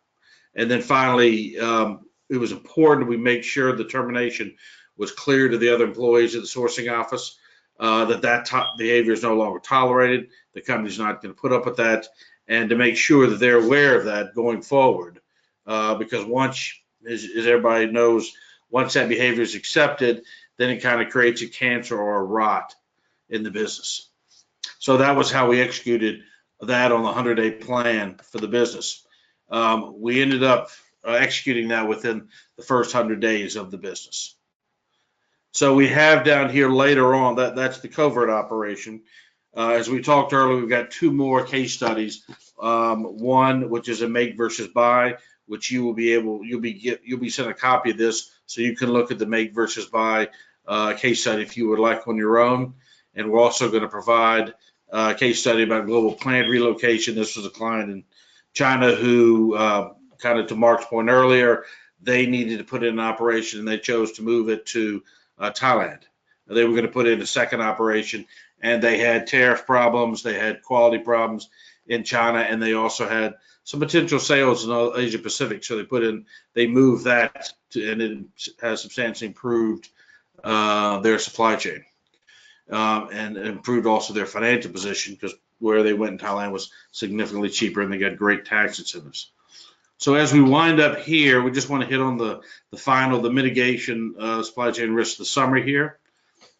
A: And then finally, it was important we make sure the termination was clear to the other employees at the sourcing office, that behavior is no longer tolerated. The company's not going to put up with that, and to make sure that they're aware of that going forward. Because once, as everybody knows, once that behavior is accepted, then it kind of creates a cancer or a rot in the business. So that was how we executed that on the 100-day plan for the business. We ended up executing that within the first 100 days of the business. So we have down here later on, that's the covert operation. As we talked earlier, we've got 2 more case studies. One, which is a make versus buy, which you'll be sent a copy of this so you can look at the make versus buy case study if you would like on your own. And we're also going to provide a case study about global plant relocation. This was a client in China who, kind of to Mark's point earlier, they needed to put in an operation and they chose to move it to Thailand. They were going to put in a second operation, and they had tariff problems, they had quality problems in China, and they also had some potential sales in Asia Pacific. So they moved that and it has substantially improved their supply chain and improved also their financial position, because where they went in Thailand was significantly cheaper and they got great tax incentives. So as we wind up here, we just want to hit on the mitigation supply chain risk, the summary here.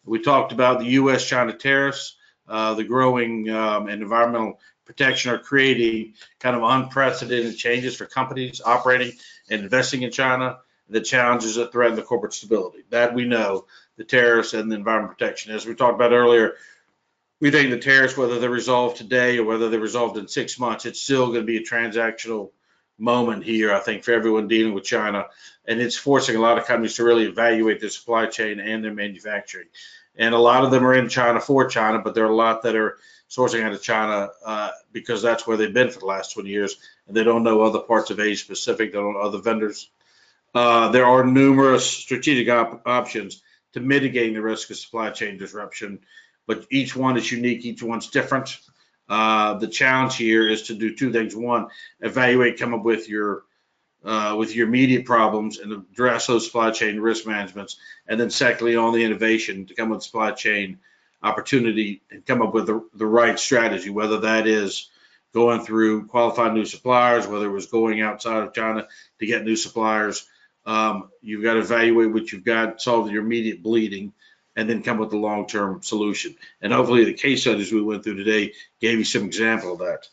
A: We talked about the U.S.-China tariffs, the growing and environmental protection are creating kind of unprecedented changes for companies operating and investing in China, the challenges that threaten the corporate stability. That we know, the tariffs and the environmental protection. As we talked about earlier, we think the tariffs, whether they're resolved today or whether they're resolved in 6 months, it's still going to be a transactional moment here, I think, for everyone dealing with China. And it's forcing a lot of companies to really evaluate their supply chain and their manufacturing. And a lot of them are in China for China, but there are a lot that are sourcing out of China because that's where they've been for the last 20 years. And they don't know other parts of Asia Pacific, they don't know other vendors. There are numerous strategic options to mitigating the risk of supply chain disruption, but each one is unique, each one's different. The challenge here is to do 2 things. One, evaluate, come up with your immediate problems and address those supply chain risk managements. And then secondly, on the innovation, to come up with supply chain opportunity and come up with the right strategy, whether that is going through qualified new suppliers, whether it was going outside of China to get new suppliers. You've got to evaluate what you've got, solve your immediate bleeding, and then come up with a long-term solution. And hopefully the case studies we went through today gave you some example of that.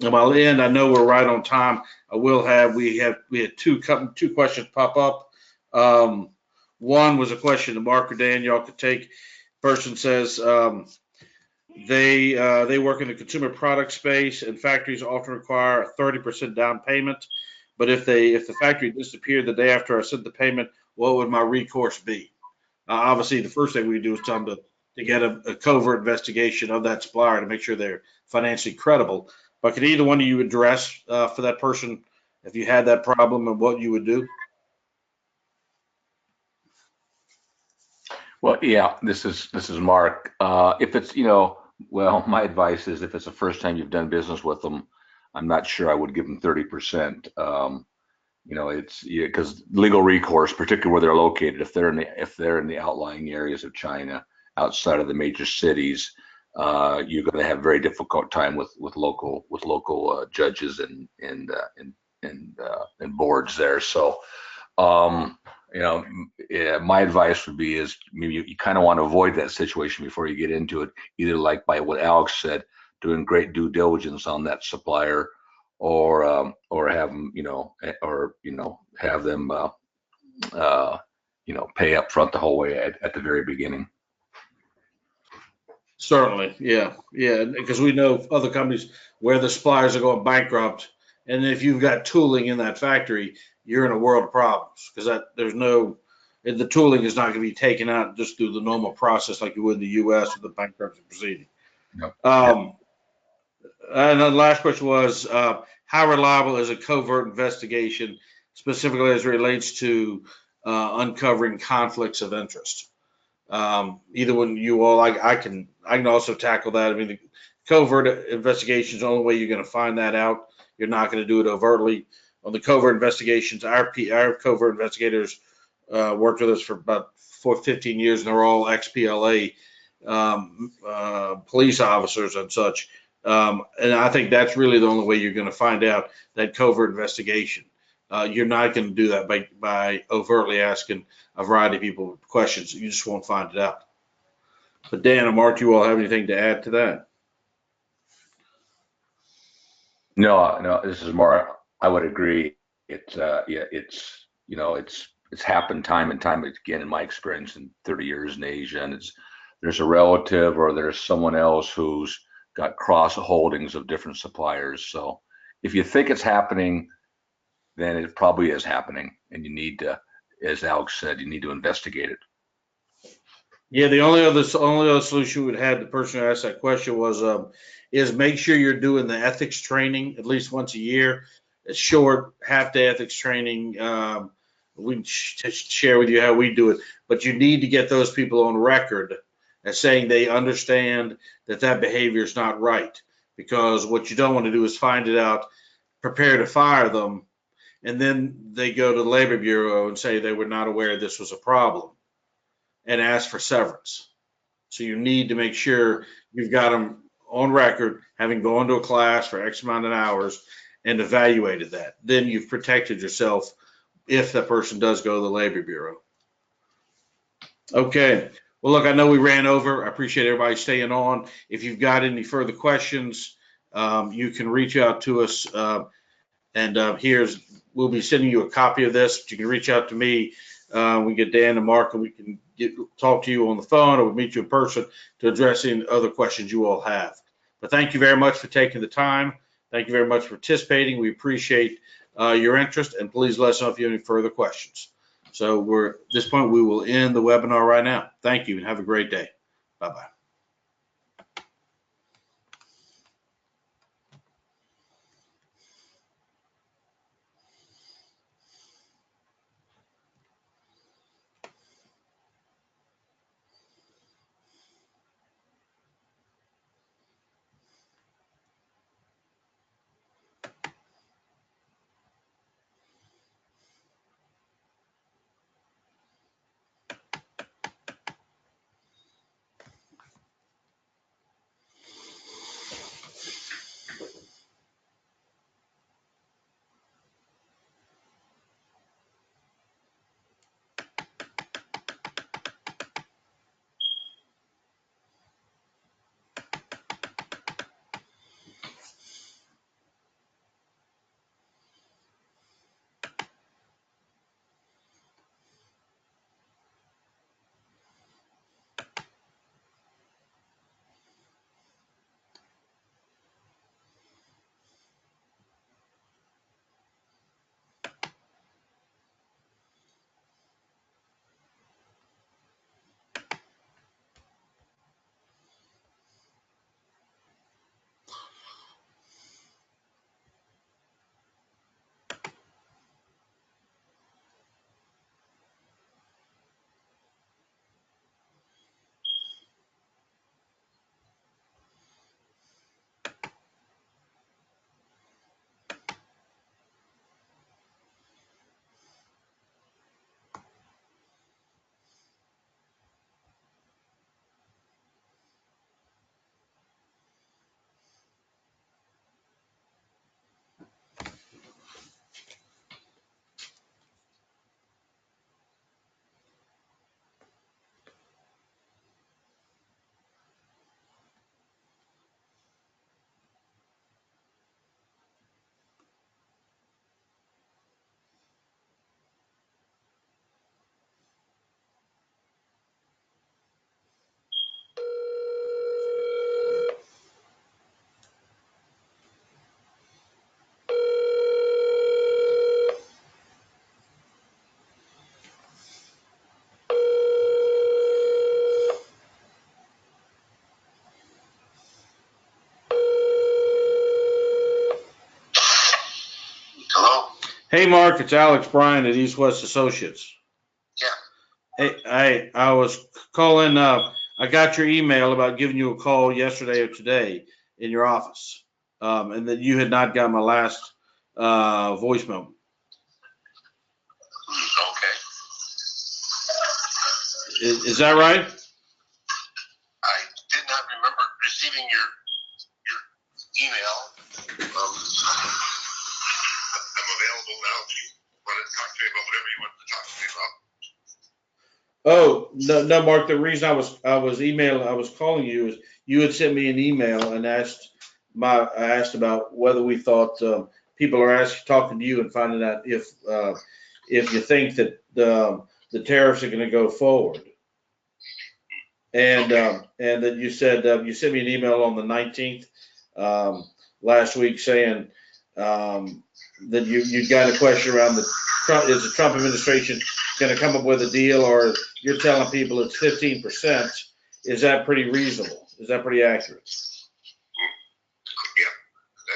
A: And I'll end, I know we're right on time. We had 2 questions pop up. One was a question to Mark or Dan, y'all could take. Person says they work in the consumer product space, and factories often require a 30% down payment. But if the factory disappeared the day after I sent the payment, what would my recourse be? Obviously, the first thing we do is tell them to get a covert investigation of that supplier to make sure they're financially credible. But could either one of you address for that person if you had that problem and what you would do?
C: Well, yeah, this is Mark. If it's, well, my advice is if it's the first time you've done business with them, I'm not sure I would give them 30%. It's because legal recourse, particularly where they're located, if they're in the outlying areas of China, outside of the major cities, you're going to have a very difficult time with local judges and boards there. So, um, yeah, my advice would be is maybe you kind of want to avoid that situation before you get into it, either like by what Alex said, doing great due diligence on that supplier, or have them, have them, pay up front the whole way at the very beginning.
A: Certainly, yeah, yeah, because we know other companies where the suppliers are going bankrupt, and if you've got tooling in that factory, you're in a world of problems because the tooling is not going to be taken out just through the normal process like you would in the U.S. with the bankruptcy proceeding.
C: Yep.
A: Um, and the last question was, how reliable is a covert investigation, specifically as it relates to uncovering conflicts of interest? Either one you all, I can also tackle that. I mean, the covert investigation is the only way you're going to find that out. You're not going to do it overtly. On the covert investigations, our covert investigators worked with us for about 15 years, and they're all ex-PLA police officers and such. And I think that's really the only way you're going to find out that covert investigation. You're not going to do that by overtly asking a variety of people questions. You just won't find it out. But Dan and Mark, you all have anything to add to that?
C: No, no, this is more, I would agree. Yeah, it's happened time and time again in my experience in 30 years in Asia, and there's a relative or there's someone else who's got cross holdings of different suppliers. So if you think it's happening, then it probably is happening, and you need to, as Alex said, you need to investigate it.
A: Yeah, the only other solution we would have, the person who asked that question was is make sure you're doing the ethics training at least once a year. It's short, half day ethics training. We can share with you how we do it, but you need to get those people on record as saying they understand that behavior is not right. Because what you don't want to do is find it out, prepare to fire them, and then they go to the labor bureau and say they were not aware this was a problem and ask for severance. So you need to make sure you've got them on record, having gone to a class for X amount of hours and evaluated that. Then you've protected yourself if that person does go to the labor bureau. Okay. Well, look, I know we ran over. I appreciate everybody staying on. If you've got any further questions, you can reach out to us. We'll be sending you a copy of this. You can reach out to me. We get Dan and Mark, and we can talk to you on the phone, or we'll meet you in person to address any other questions you all have. But thank you very much for taking the time. Thank you very much for participating. We appreciate your interest, and please let us know if you have any further questions. So at this point, we will end the webinar right now. Thank you, and have a great day. Bye-bye. Hey, Mark, it's Alex Bryan at East West Associates.
D: Yeah.
A: Hey, I was calling, I got your email about giving you a call yesterday or today in your office. And that you had not got my last, voicemail.
D: Okay.
A: Is that right?
D: I did not remember receiving your email. I'm available now if you want to talk to me about whatever you want to talk to me about.
A: Oh, no, Mark, the reason I was calling you is you had sent me an email and I asked about whether we thought, people are talking to you and finding out if you think that the tariffs are gonna go forward. And that you said, you sent me an email on the 19th, last week saying, that you got a question around is the Trump administration gonna come up with a deal, or you're telling people it's 15%. Is that pretty reasonable? Is that pretty accurate?
D: Yeah, I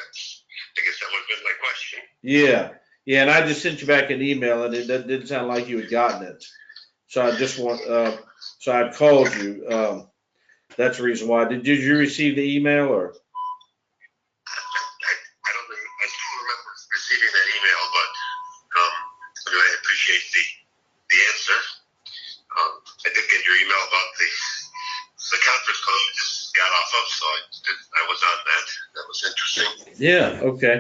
D: guess that would have been my question.
A: Yeah, and I just sent you back an email, and it didn't sound like you had gotten it. So I just so I called you. That's the reason why. Did you receive the email, or?
D: I don't remember receiving that email, but I appreciate the answer. I did get your email about the conference call you just got off of, so I was on that. That was interesting.
A: Yeah. Okay.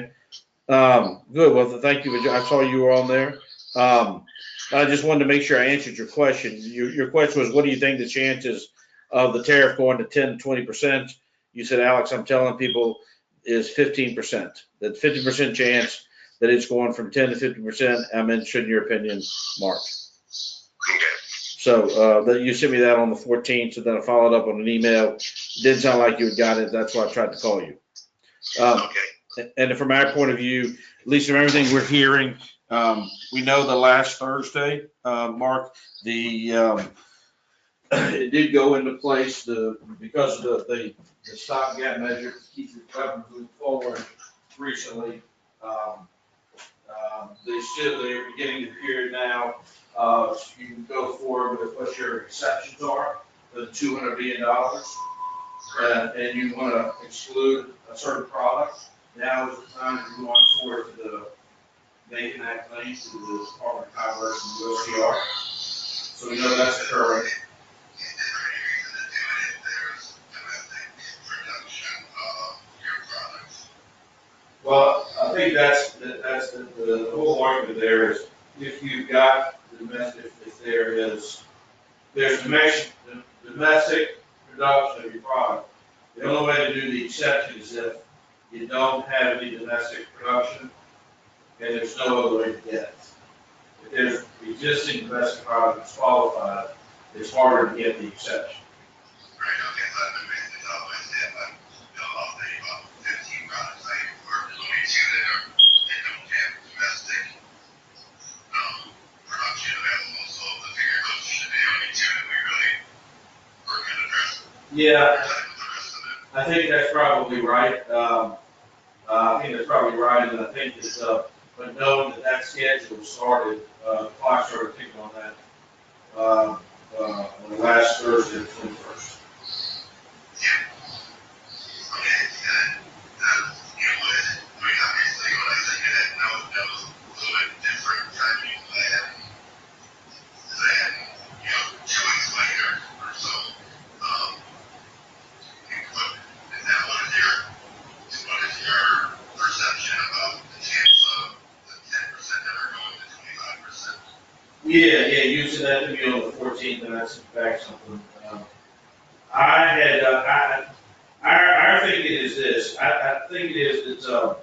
A: Good. Well, thank you. I saw you were on there. I just wanted to make sure I answered your question. Your question was, what do you think the chances of the tariff going to 10 to 20%? You said, Alex, I'm telling people is 15%. That 50% chance that it's going from 10 to 50%. I'm interested in your opinion, Mark.
D: Okay.
A: So that you sent me that on the 14th, so then I followed up on an email. Didn't sound like you had got it. That's why I tried to call you.
D: Okay.
A: And from our point of view, at least from everything we're hearing, we know the last Thursday, Mark, it did go into place because of the stopgap measure to keep the government moving forward recently. They're beginning the period now. So you can go forward with what your exceptions are for the $200 billion, and you want to exclude a certain product. Now is the time to go on forward to making that claim to the Department of Commerce and the USTR. So we know that's occurring. Well, I think that's the whole argument there is if you've got domestic, if there's domestic production of your product, the only way to do the exception is if you don't have any domestic production and there's no other way to get it. If there's existing domestic product that's qualified, it's harder to get the exception.
D: Right, okay, so I've been basically always said, I'll say about 15 products I work with only two that don't have domestic production available, so the figure those should be only two that we really work in addressing.
A: Yeah, I think that's probably right. I think that's probably right, and I think it's, but knowing that schedule started, clock started ticking on that, on the last Thursday, the 21st. Yeah, you said that to me on the 14th, and I sent back something. Our thinking is this. I think it is that,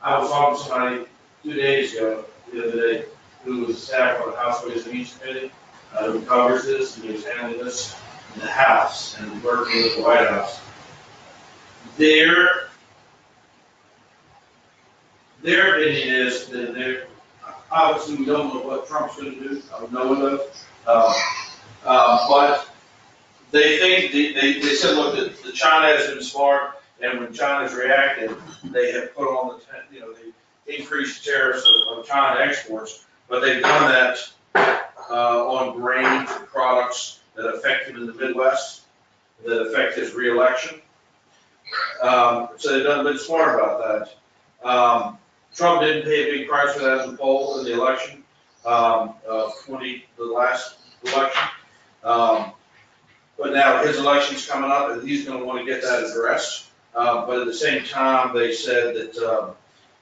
A: I was talking to somebody 2 days ago, the other day, who was staff on the House Ways and Means Committee, who covers this, and he was handling this in the House and working with the White House. Their opinion is that obviously we don't know what Trump's going to do. No one knows. But they think they said, look, that China has been smart, and when China's reacted, they have put on increase the tariffs of China exports, but they've done that on grains and products that affect him in the Midwest, that affect his reelection. So they've been smart about that. Trump didn't pay a big price for that in the poll in the election, the last election. But now his election's coming up and he's gonna wanna get that addressed. But at the same time, they said that,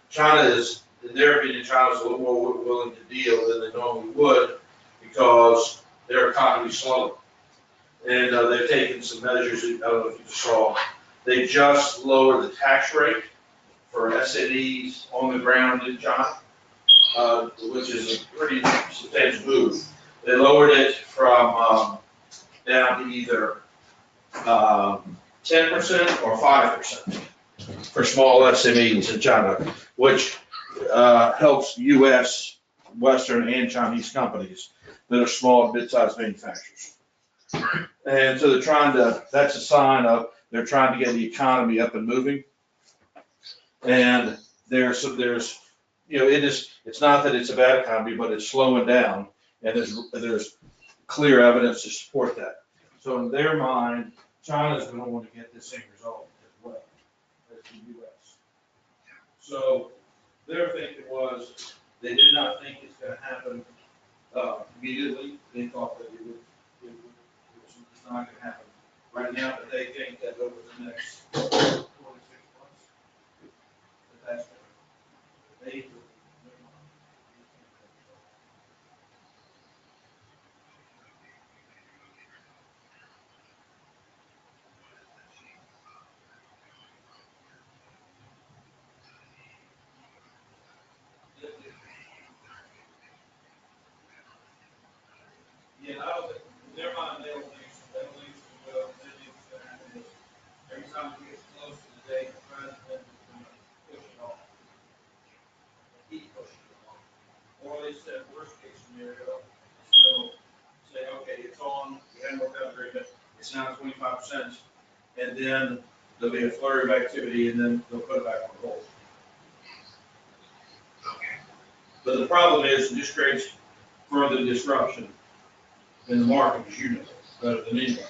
A: China is, in their opinion, China's a little more willing to deal than they normally would because their economy's slow. And, they've taken some measures, I don't know if you saw, they just lowered the tax rate for SMEs on the ground in China, which is a pretty substantial move. They lowered it from, down to either 10% or 5% for small SMEs in China, which helps U.S., Western, and Chinese companies that are small and mid-sized manufacturers. And so they're trying to, that's a sign of, they're trying to get the economy up and moving. And there's, it's not that it's a bad economy, but it's slowing down, and there's clear evidence to support that. So in their mind, China's gonna want to get this same result as well as the US. So their thinking was, they did not think it's gonna happen immediately. They thought that it's not gonna happen right now, but they think that over the next 4 to 6 months, that's gonna, they, yeah, I don't think, in their mind, they don't think it's well, they think it's gonna happen. Every time it gets close to the date, the president is gonna push it off. Keep pushing it off. Or they said, worst case scenario, so say, okay, it's on, we had no agreement, it's now 25%, and then there'll be a flurry of activity, and then they'll put it back on hold. But the problem is, it just creates further disruption in the market, as you know, better than anybody.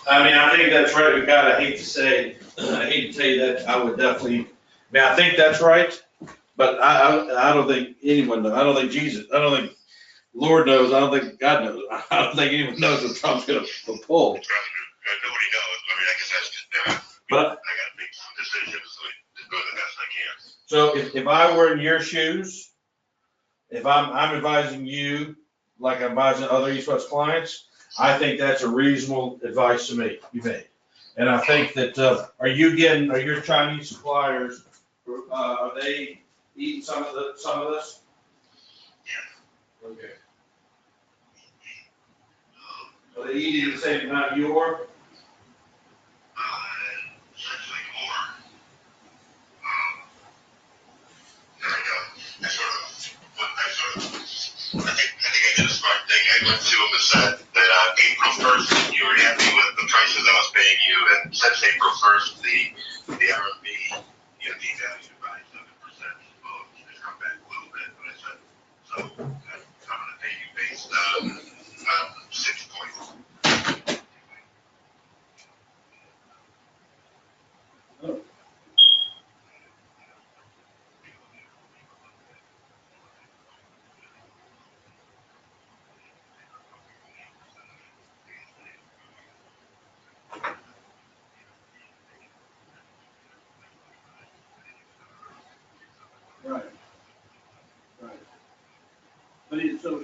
A: I mean, I think that's right, but God, I hate to tell you that, I would definitely, I mean, I think that's right, but I don't think anyone knows, I don't think Jesus, I don't think Lord knows, I don't think God knows, I don't think anyone knows what Trump's gonna pull.
D: Nobody knows, I mean, I guess that's just,
A: But
D: I gotta make some decisions, so to do the best I can.
A: So if I were in your shoes, if I'm advising you, like I'm advising other East West clients, I think that's a reasonable advice to me, you made. And I think that, are your Chinese suppliers, are they eating some of this?
D: Yeah.
A: Okay. Are they eating the same amount you are?
D: Essentially more. There we go. I think I did a course, the RMB, devalued by 7%. Well, it's come back a little bit, but I said, so I'm on a daily base, 6 points.
E: Right. Right. But it's so.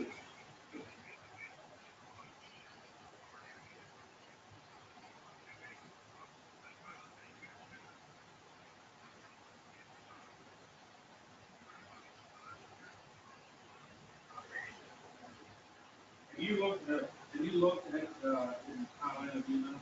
E: You looked at, in Thailand, you know?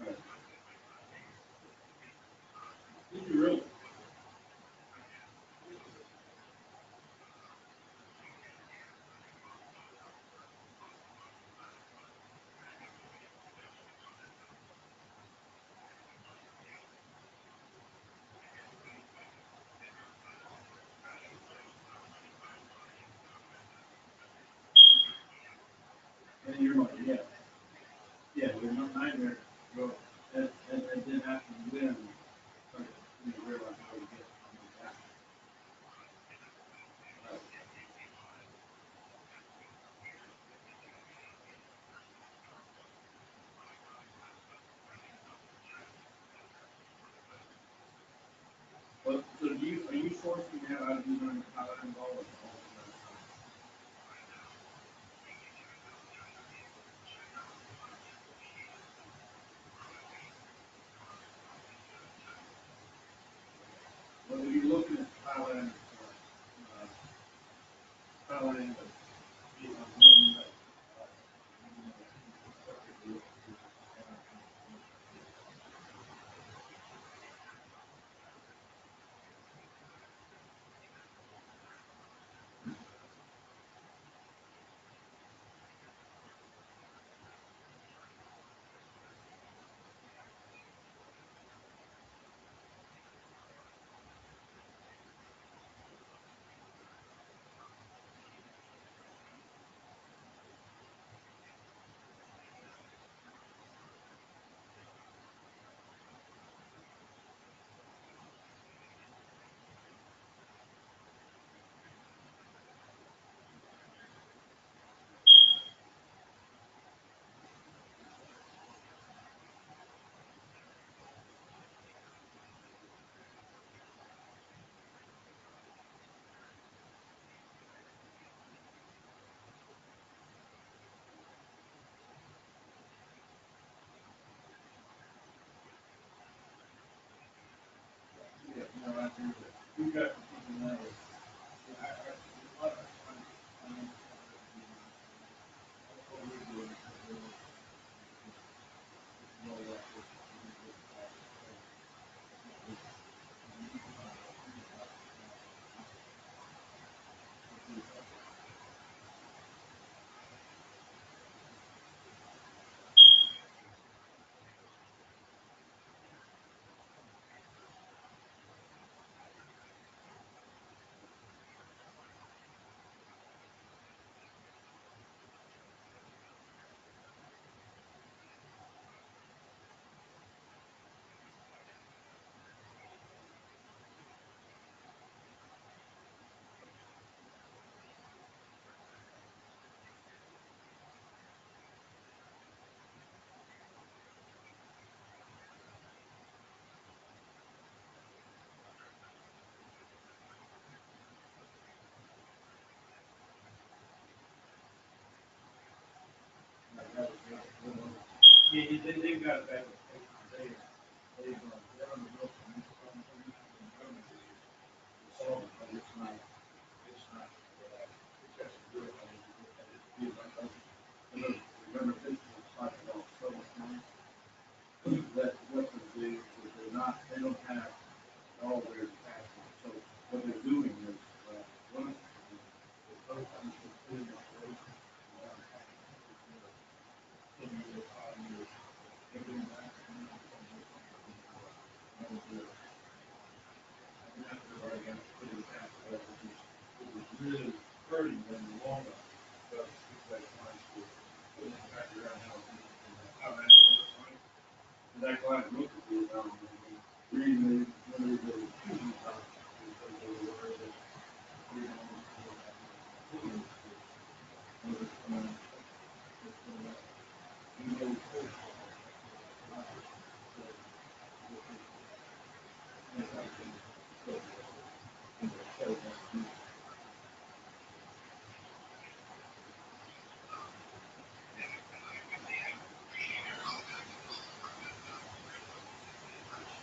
E: Right. Did you really? And you're like, yeah. Yeah, you're not nightmare. Well, that did happen when, but you realize how you get back. Right. Well, so are you sourcing now out of New Zealand, Thailand, all of that? Well, if you're looking at Thailand, Thailand, Vietnam, yeah, no, I agree with that. You got something that was, a lot of times, that's what we're doing. Yeah, they've got a better they're on the real. got put in the past, which is really hurting them in the long run. But it's like trying to put in factor out how that's going to find. And that client looked at me about it, and really, when they were choosing about it, because they were worried that we don't want to go back to the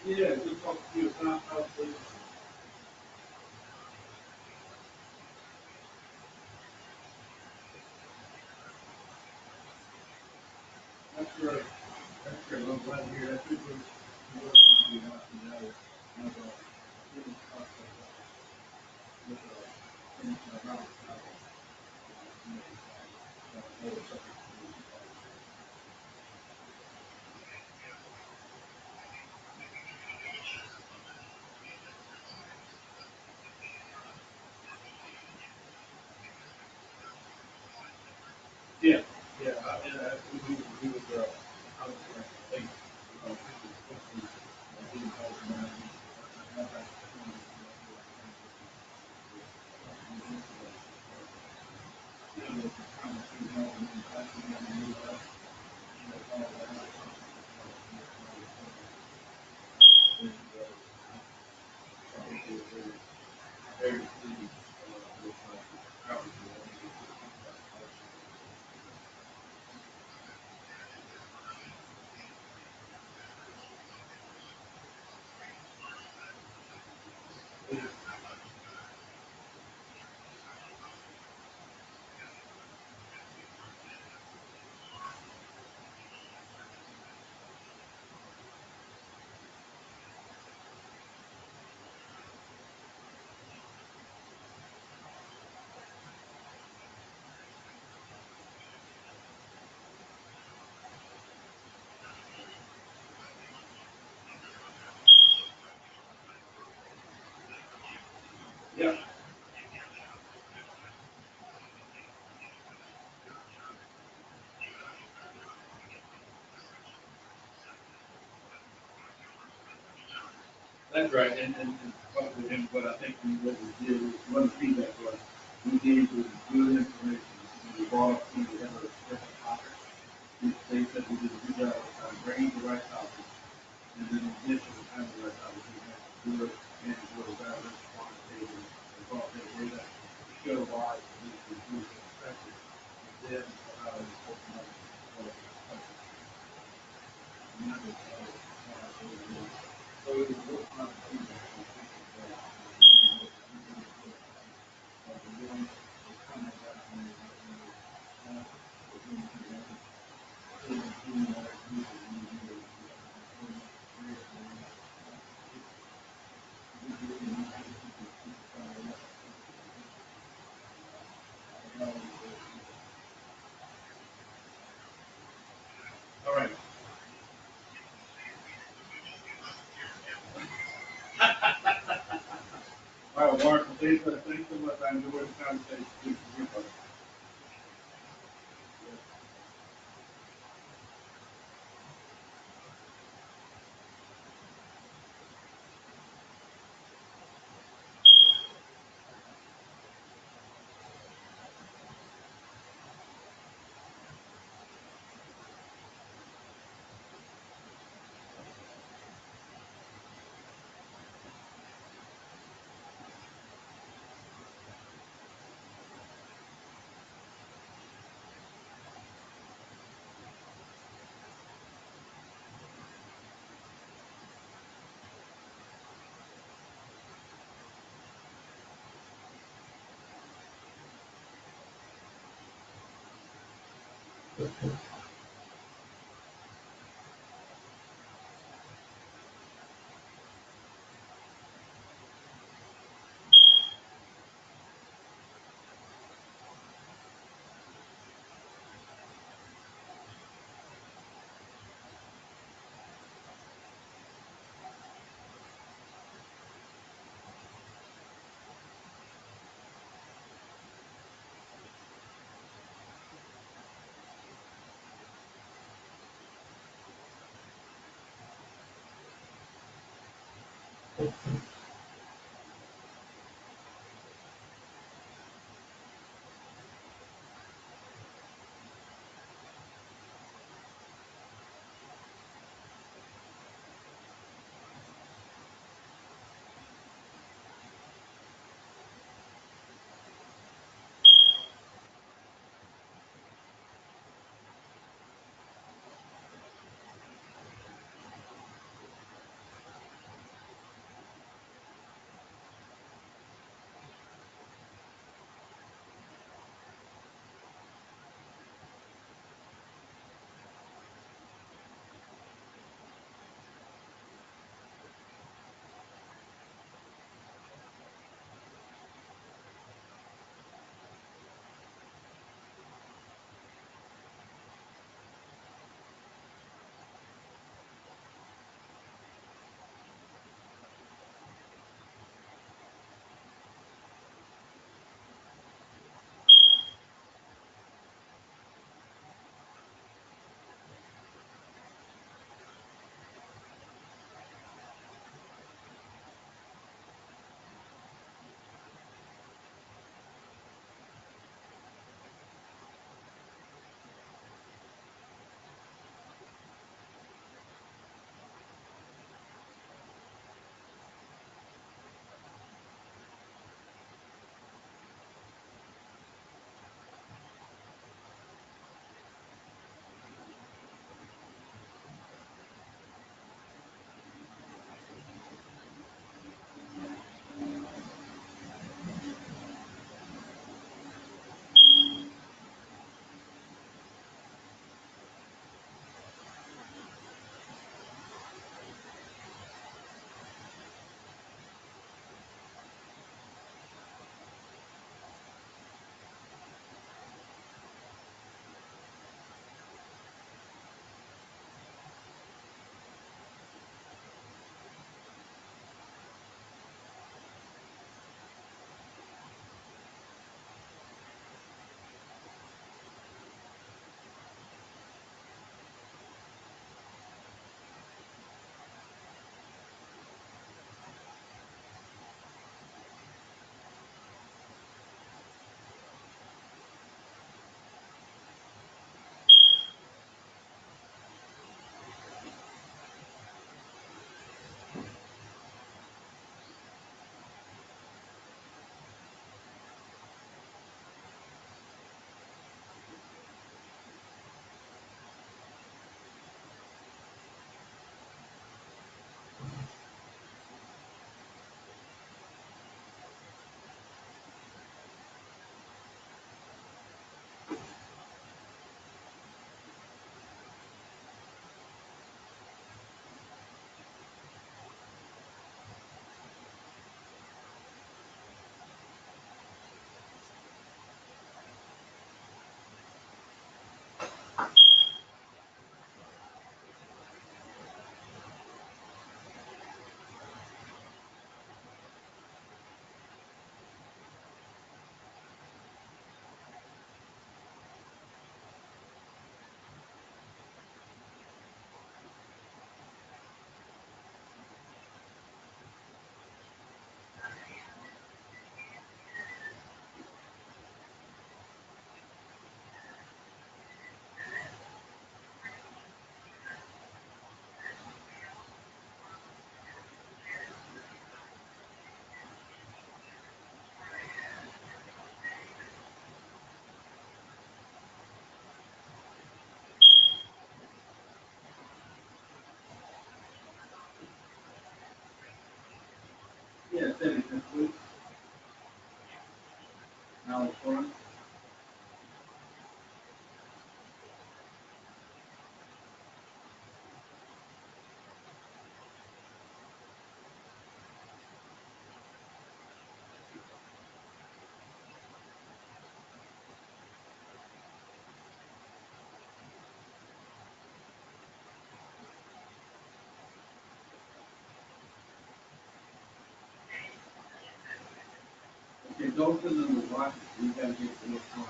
E: yeah, just talk to you about how they. That's great. That's great. I'm glad to hear that. This was work on you out now. Have a little process with around yeah, yeah. We was I was like, being held around. Very pleased with how we yeah. That's right, and what we did, what I think what we did, one of the feedback was, we gave you good information, we brought up some of the other different topics. They said we did a good job of bringing the right topics, and then in addition to having the right topics, we had good and better quantitative and qualitative data to show why this is good perspective, and then how it's open up for members of so it was what kind of feedback I think really was coming back and all right. All right, Mark, thanks so much. I enjoyed the conversation. Good to hear. Yeah, said it complete. Now it's on. Okay, those are the watches, we gotta get to this one.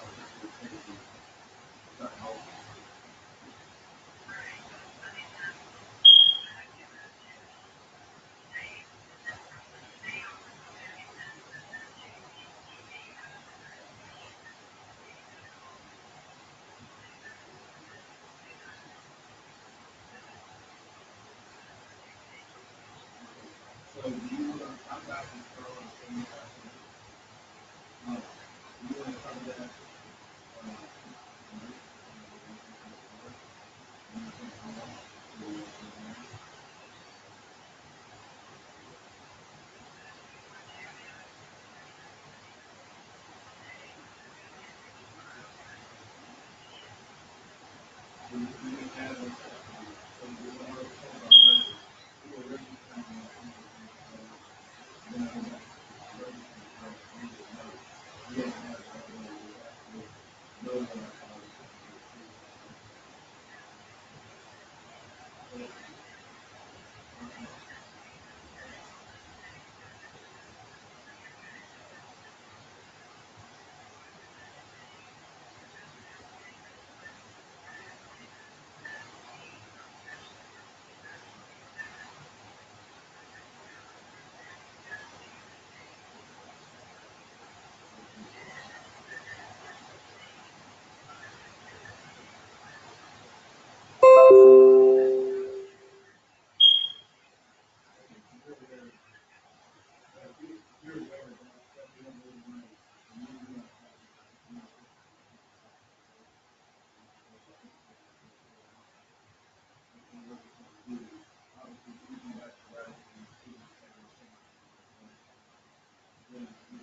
E: you're aware of that we have more money. And you're not, obviously, using that to rather than